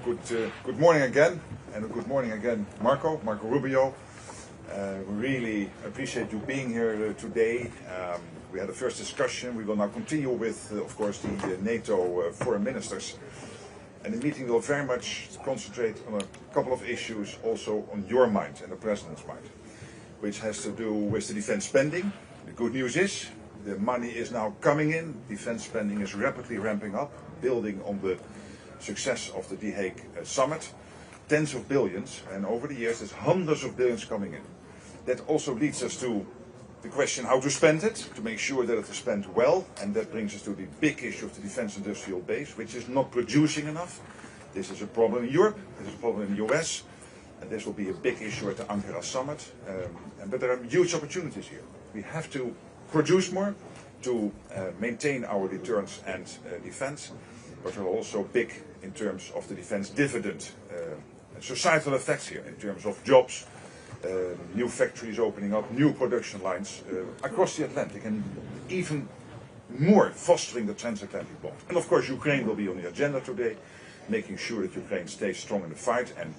good morning again, and good morning again, Marco Rubio. We really appreciate you being here today. We had a first discussion. We will now continue with, of course, the NATO foreign ministers. And the meeting will very much concentrate on a couple of issues also on your mind and the President's mind, which has to do with the defense spending. The good news is the money is now coming in. Defense spending is rapidly ramping up, building on the success of the Hague summit. Tens of billions, and over the years there's hundreds of billions coming in. That also leads us to the question how to spend it, to make sure that it is spent well, and that brings us to the big issue of the defense industrial base, which is not producing enough. This is a problem in Europe, this is a problem in the US, and this will be a big issue at the Ankara summit. But there are huge opportunities here. We have to produce more to maintain our deterrence and defense, but there are also big in terms of the defense dividend societal effects here, in terms of jobs, new factories opening up, new production lines across the Atlantic, and even more fostering the transatlantic bond. And of course Ukraine will be on the agenda today, making sure that Ukraine stays strong in the fight. And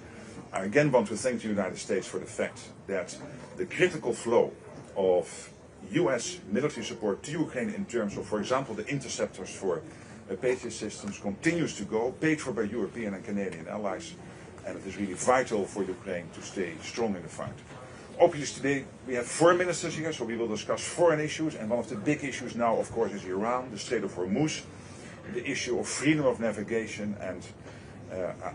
I again want to thank the United States for the fact that the critical flow of US military support to Ukraine in terms of, for example, the interceptors for APT systems continues to go, paid for by European and Canadian allies. And it is really vital for Ukraine to stay strong in the fight. Obviously today we have foreign ministers here, so we will discuss foreign issues, and one of the big issues now of course is Iran, the Strait of Hormuz, the issue of freedom of navigation, and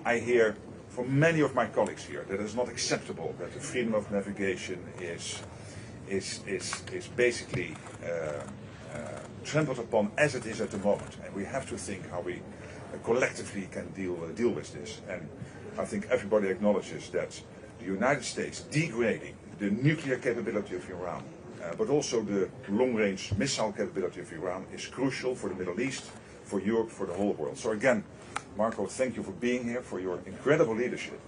I hear from many of my colleagues here that it is not acceptable that the freedom of navigation is basically trampled upon as it is at the moment, and we have to think how we collectively can deal with this. And I think everybody acknowledges that the United States degrading the nuclear capability of Iran, but also the long-range missile capability of Iran is crucial for the Middle East, for Europe, for the whole world. So again, Marco, thank you for being here, for your incredible leadership,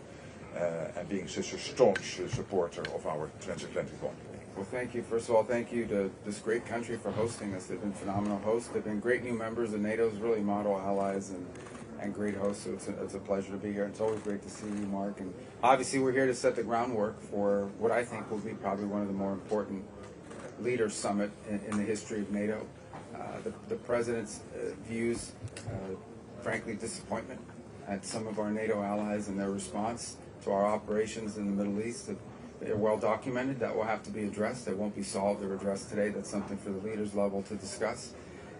and being such a staunch supporter of our transatlantic bond. Well, thank you. First of all, thank you to this great country for hosting us. They've been phenomenal hosts. They've been great new members of NATO's really model allies and great hosts, so it's a pleasure to be here. It's always great to see you, Mark. And obviously we're here to set the groundwork for what I think will be probably one of the more important leaders summit in the history of NATO. The President's views, frankly, disappointment at some of our NATO allies and their response to our operations in the Middle East. They're well documented. That will have to be addressed. That won't be solved or addressed today. That's something for the leaders level to discuss.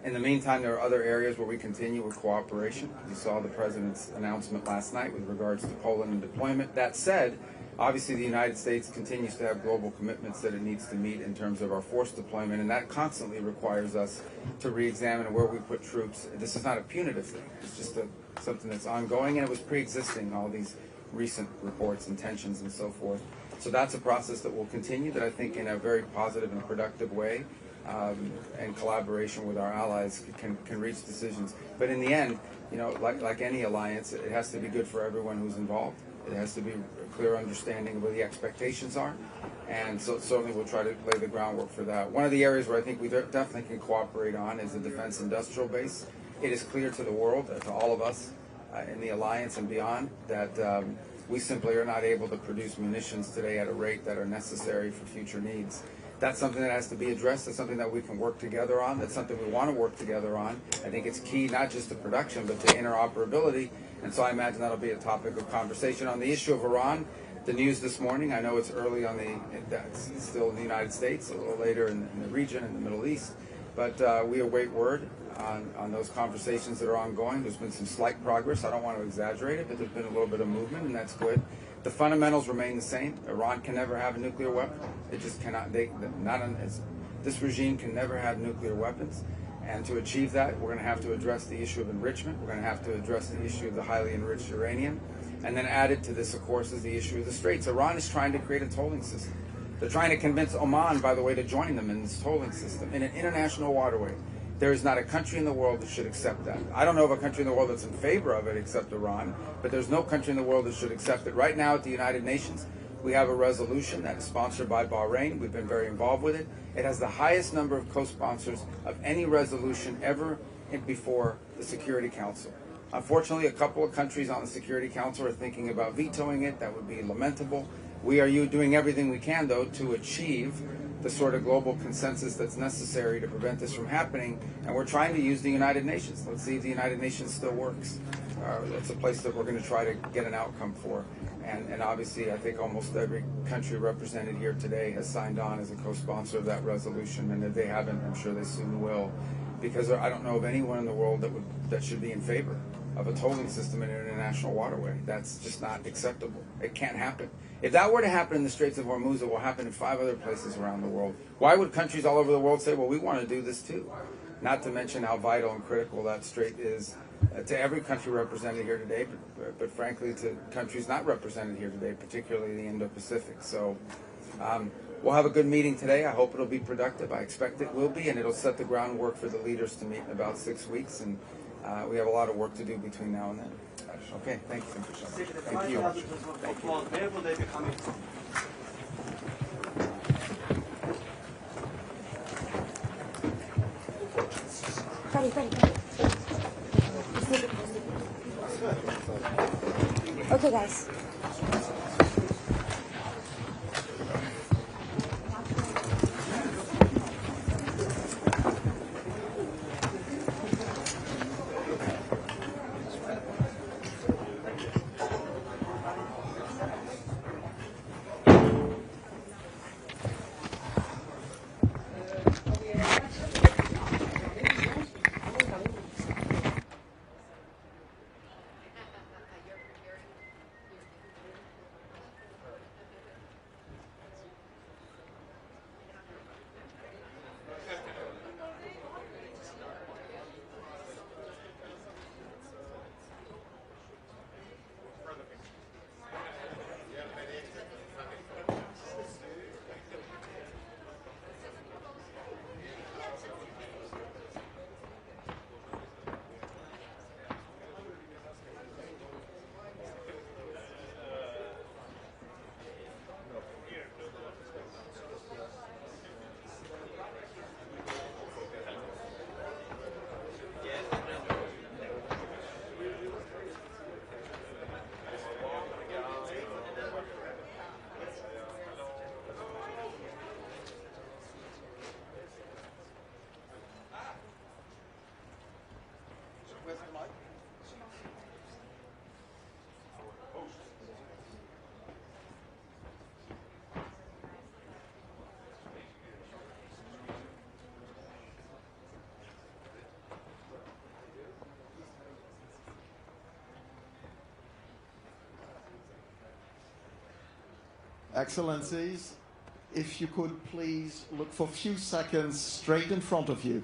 In the meantime, there are other areas where we continue with cooperation. You saw the President's announcement last night with regards to Poland and deployment. That said, obviously the United States continues to have global commitments that it needs to meet in terms of our force deployment, and that constantly requires us to re-examine where we put troops. This is not a punitive thing. It's just something that's ongoing, and it was pre-existing, all these recent reports and tensions and so forth. So that's a process that will continue, that I think in a very positive and productive way, and collaboration with our allies can reach decisions. But in the end, you know, like any alliance, it has to be good for everyone who's involved. It has to be a clear understanding of what the expectations are, and so certainly we'll try to lay the groundwork for that. One of the areas where I think we definitely can cooperate on is the defense industrial base. It is clear to the world, to all of us in the alliance and beyond, that we simply are not able to produce munitions today at a rate that are necessary for future needs. That's something that has to be addressed. That's something that we can work together on. That's something we want to work together on. I think it's key not just to production, but to interoperability. And so I imagine that'll be a topic of conversation. On the issue of Iran, the news this morning, I know it's early on it's still in the United States, a little later in the region, in the Middle East, but we await word on those conversations that are ongoing. There's been some slight progress. I don't want to exaggerate it, but there's been a little bit of movement, and that's good. The fundamentals remain the same. Iran can never have a nuclear weapon. It just cannot. This regime can never have nuclear weapons. And to achieve that, we're going to have to address the issue of enrichment. We're going to have to address the issue of the highly enriched uranium. And then added to this, of course, is the issue of the Straits. Iran is trying to create a tolling system. They're trying to convince Oman, by the way, to join them in this tolling system in an international waterway. There is not a country in the world that should accept that. I don't know of a country in the world that's in favor of it except Iran, but there's no country in the world that should accept it. Right now at the United Nations, we have a resolution that is sponsored by Bahrain. We've been very involved with it. It has the highest number of co-sponsors of any resolution ever before the Security Council. Unfortunately, a couple of countries on the Security Council are thinking about vetoing it. That would be lamentable. We are doing everything we can, though, to achieve the sort of global consensus that's necessary to prevent this from happening, and we're trying to use the United Nations. Let's see if the United Nations still works. It's a place that we're going to try to get an outcome for, and obviously I think almost every country represented here today has signed on as a co-sponsor of that resolution, and if they haven't, I'm sure they soon will, because I don't know of anyone in the world that should be in favor of a tolling system in an international waterway. That's just not acceptable. It can't happen. If that were to happen in the Straits of Hormuz, it will happen in 5 other places around the world. Why would countries all over the world say, well, we want to do this too? Not to mention how vital and critical that strait is to every country represented here today, but frankly to countries not represented here today, particularly the Indo-Pacific. So we'll have a good meeting today. I hope it'll be productive. I expect it will be, and it'll set the groundwork for the leaders to meet in about 6 weeks. And we have a lot of work to do between now and then. Okay, thank you. Thank you. Where will they be coming from? Okay, guys. Excellencies, if you could please look for a few seconds straight in front of you.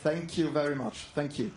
Thank you very much. Thank you.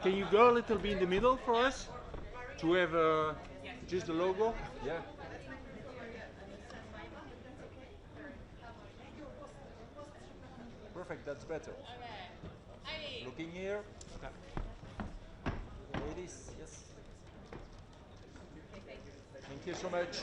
Can you go a little bit in the middle for us to have just the logo? Yeah. Perfect, that's better. Looking here. Ladies, yes. Thank you so much.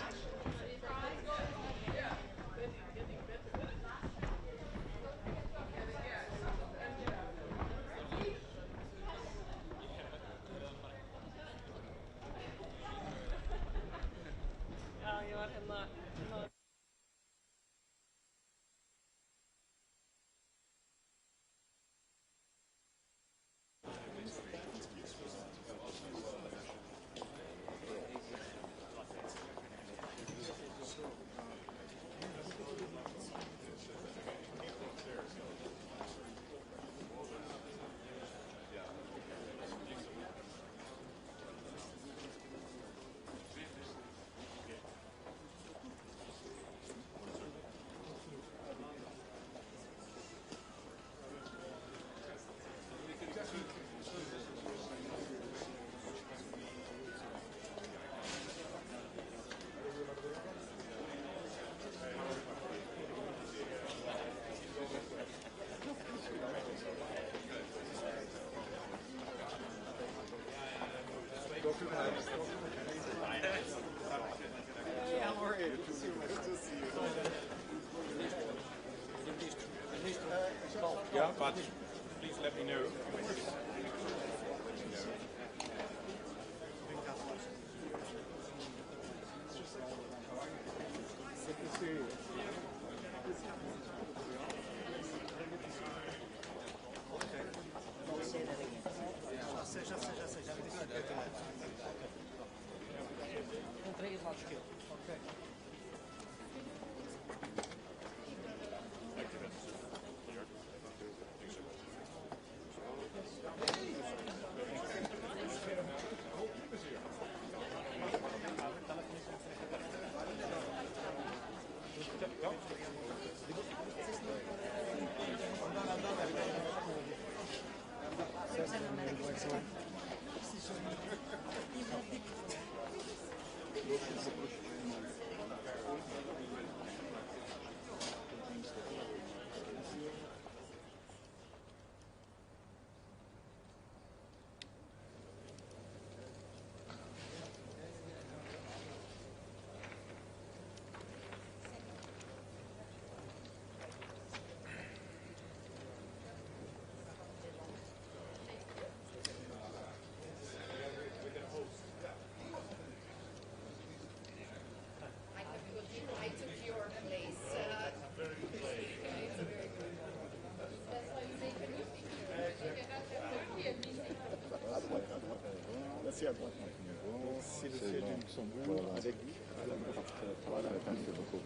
Yeah, but please let me know. C'est à droite. C'est le siège du Luxembourg avec voilà, merci beaucoup.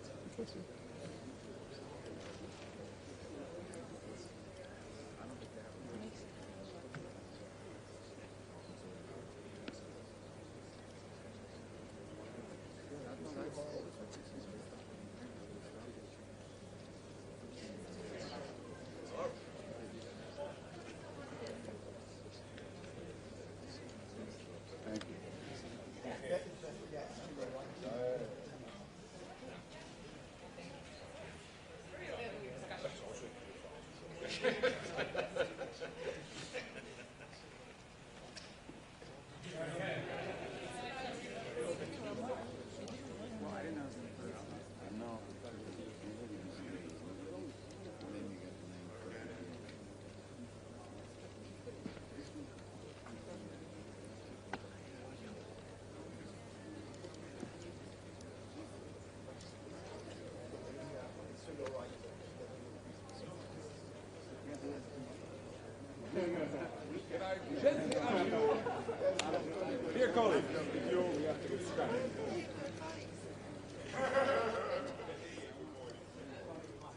Dear colleague, with you we have to get started.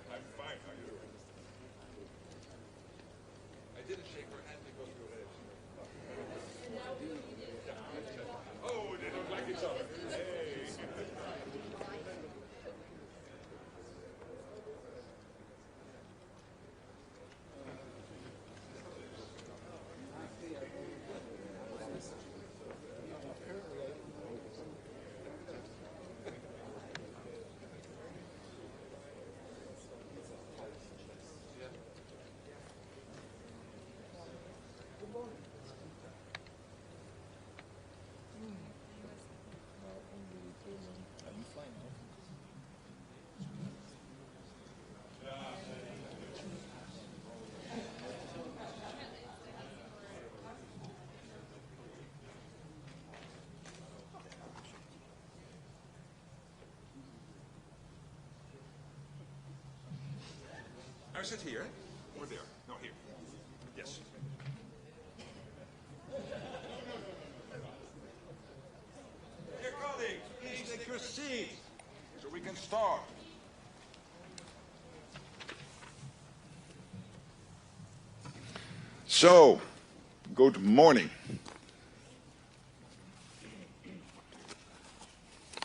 I'm fine, how are you doing? I didn't shake her hand because we were oh, they don't like each other. Hey. I sit here or there? No, here. Yes. Dear colleagues, please take your seats so we can start. So, good morning.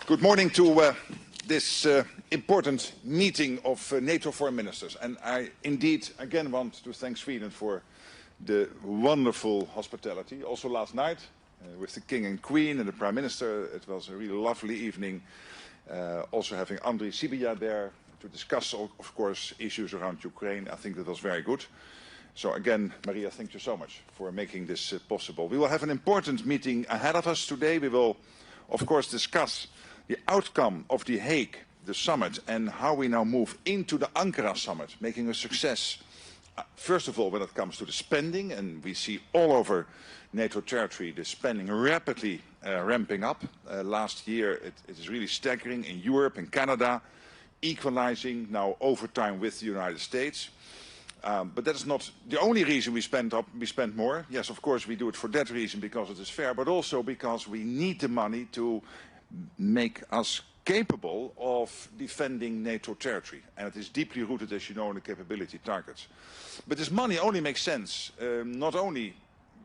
Good morning to this important meeting of NATO foreign ministers. And I indeed again want to thank Sweden for the wonderful hospitality. Also last night with the King and Queen and the Prime Minister, it was a really lovely evening. Also having Andriy Sybiha there to discuss, of course, issues around Ukraine. I think that was very good. So again, Maria, thank you so much for making this possible. We will have an important meeting ahead of us today. We will, of course, discuss the outcome of the Hague, the summit, and how we now move into the Ankara summit, making a success. First of all, when it comes to the spending, and we see all over NATO territory the spending rapidly ramping up. Last year, it is really staggering in Europe, in Canada, equalizing now over time with the United States. But that is not the only reason we spend more. Yes, of course, we do it for that reason because it is fair, but also because we need the money to make us capable of defending NATO territory. And it is deeply rooted, as you know, in the capability targets. But this money only makes sense, not only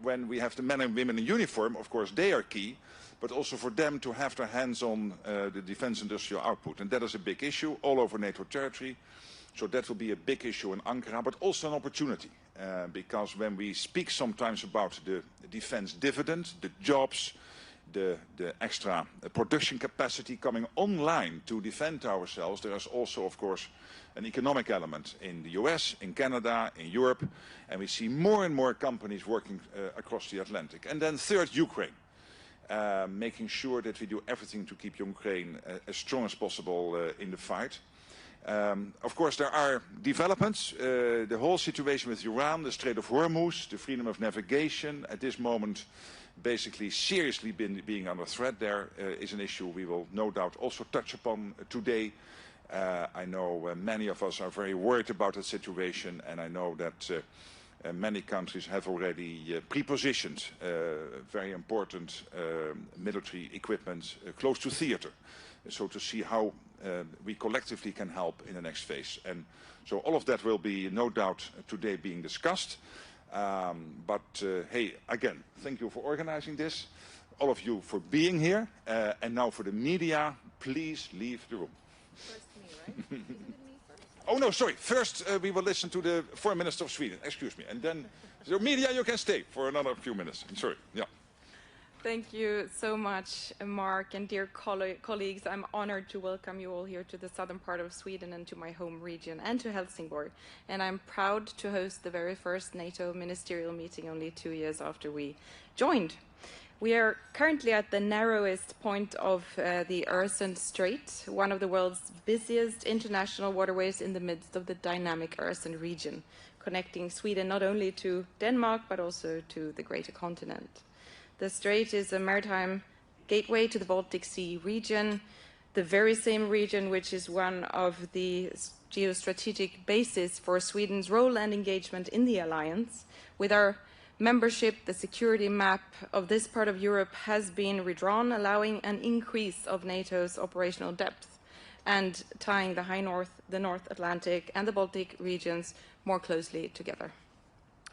when we have the men and women in uniform, of course, they are key, but also for them to have their hands on the defense industrial output. And that is a big issue all over NATO territory. So that will be a big issue in Ankara, but also an opportunity. Because when we speak sometimes about the defense dividend, the jobs, the extra production capacity coming online to defend ourselves, there is also, of course, an economic element in the US, in Canada, in Europe, and we see more and more companies working across the Atlantic. And then third, Ukraine. Making sure that we do everything to keep Ukraine as strong as possible in the fight. Of course, there are developments. The whole situation with Iran, the Strait of Hormuz, the freedom of navigation, at this moment basically seriously being under threat there is an issue we will no doubt also touch upon today. I know many of us are very worried about the situation, and I know that many countries have already pre-positioned very important military equipment close to theater. So to see how we collectively can help in the next phase. And so all of that will be no doubt today being discussed. Hey, again, thank you for organizing this, all of you for being here, and now for the media, please leave the room. First me, right? Oh no, sorry, first we will listen to the Foreign Minister of Sweden, excuse me, and then the media you can stay for another few minutes, sorry, yeah. Thank you so much, Mark, and dear colleagues. I'm honored to welcome you all here to the southern part of Sweden and to my home region and to Helsingborg. And I'm proud to host the very first NATO ministerial meeting only 2 years after we joined. We are currently at the narrowest point of the Øresund Strait, one of the world's busiest international waterways in the midst of the dynamic Øresund region, connecting Sweden not only to Denmark but also to the greater continent. The strait is a maritime gateway to the Baltic Sea region, the very same region which is one of the geostrategic bases for Sweden's role and engagement in the alliance. With our membership, the security map of this part of Europe has been redrawn, allowing an increase of NATO's operational depth and tying the High North, the North Atlantic and the Baltic regions more closely together.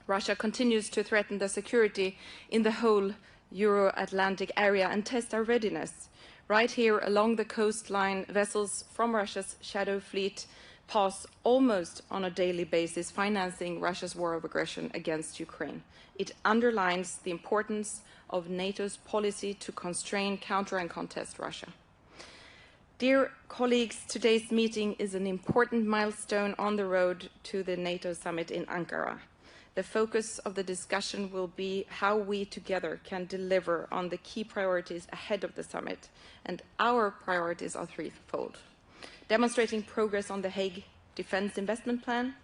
Russia continues to threaten the security in the whole Euro-Atlantic area and test our readiness. Right here along the coastline, vessels from Russia's shadow fleet pass almost on a daily basis, financing Russia's war of aggression against Ukraine. It underlines the importance of NATO's policy to constrain, counter and contest Russia. Dear colleagues, today's meeting is an important milestone on the road to the NATO summit in Ankara. The focus of the discussion will be how we together can deliver on the key priorities ahead of the summit, and our priorities are threefold. Demonstrating progress on the Hague Defence Investment Plan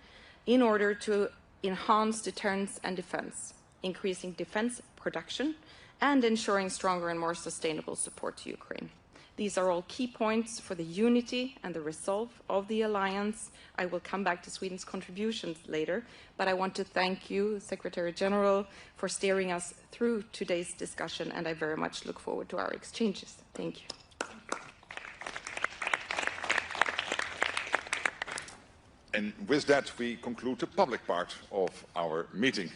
in order to enhance deterrence and defence, increasing defence production, and ensuring stronger and more sustainable support to Ukraine. These are all key points for the unity and the resolve of the alliance. I will come back to Sweden's contributions later, but I want to thank you, Secretary General, for steering us through today's discussion, and I very much look forward to our exchanges. Thank you. And with that, we conclude the public part of our meeting.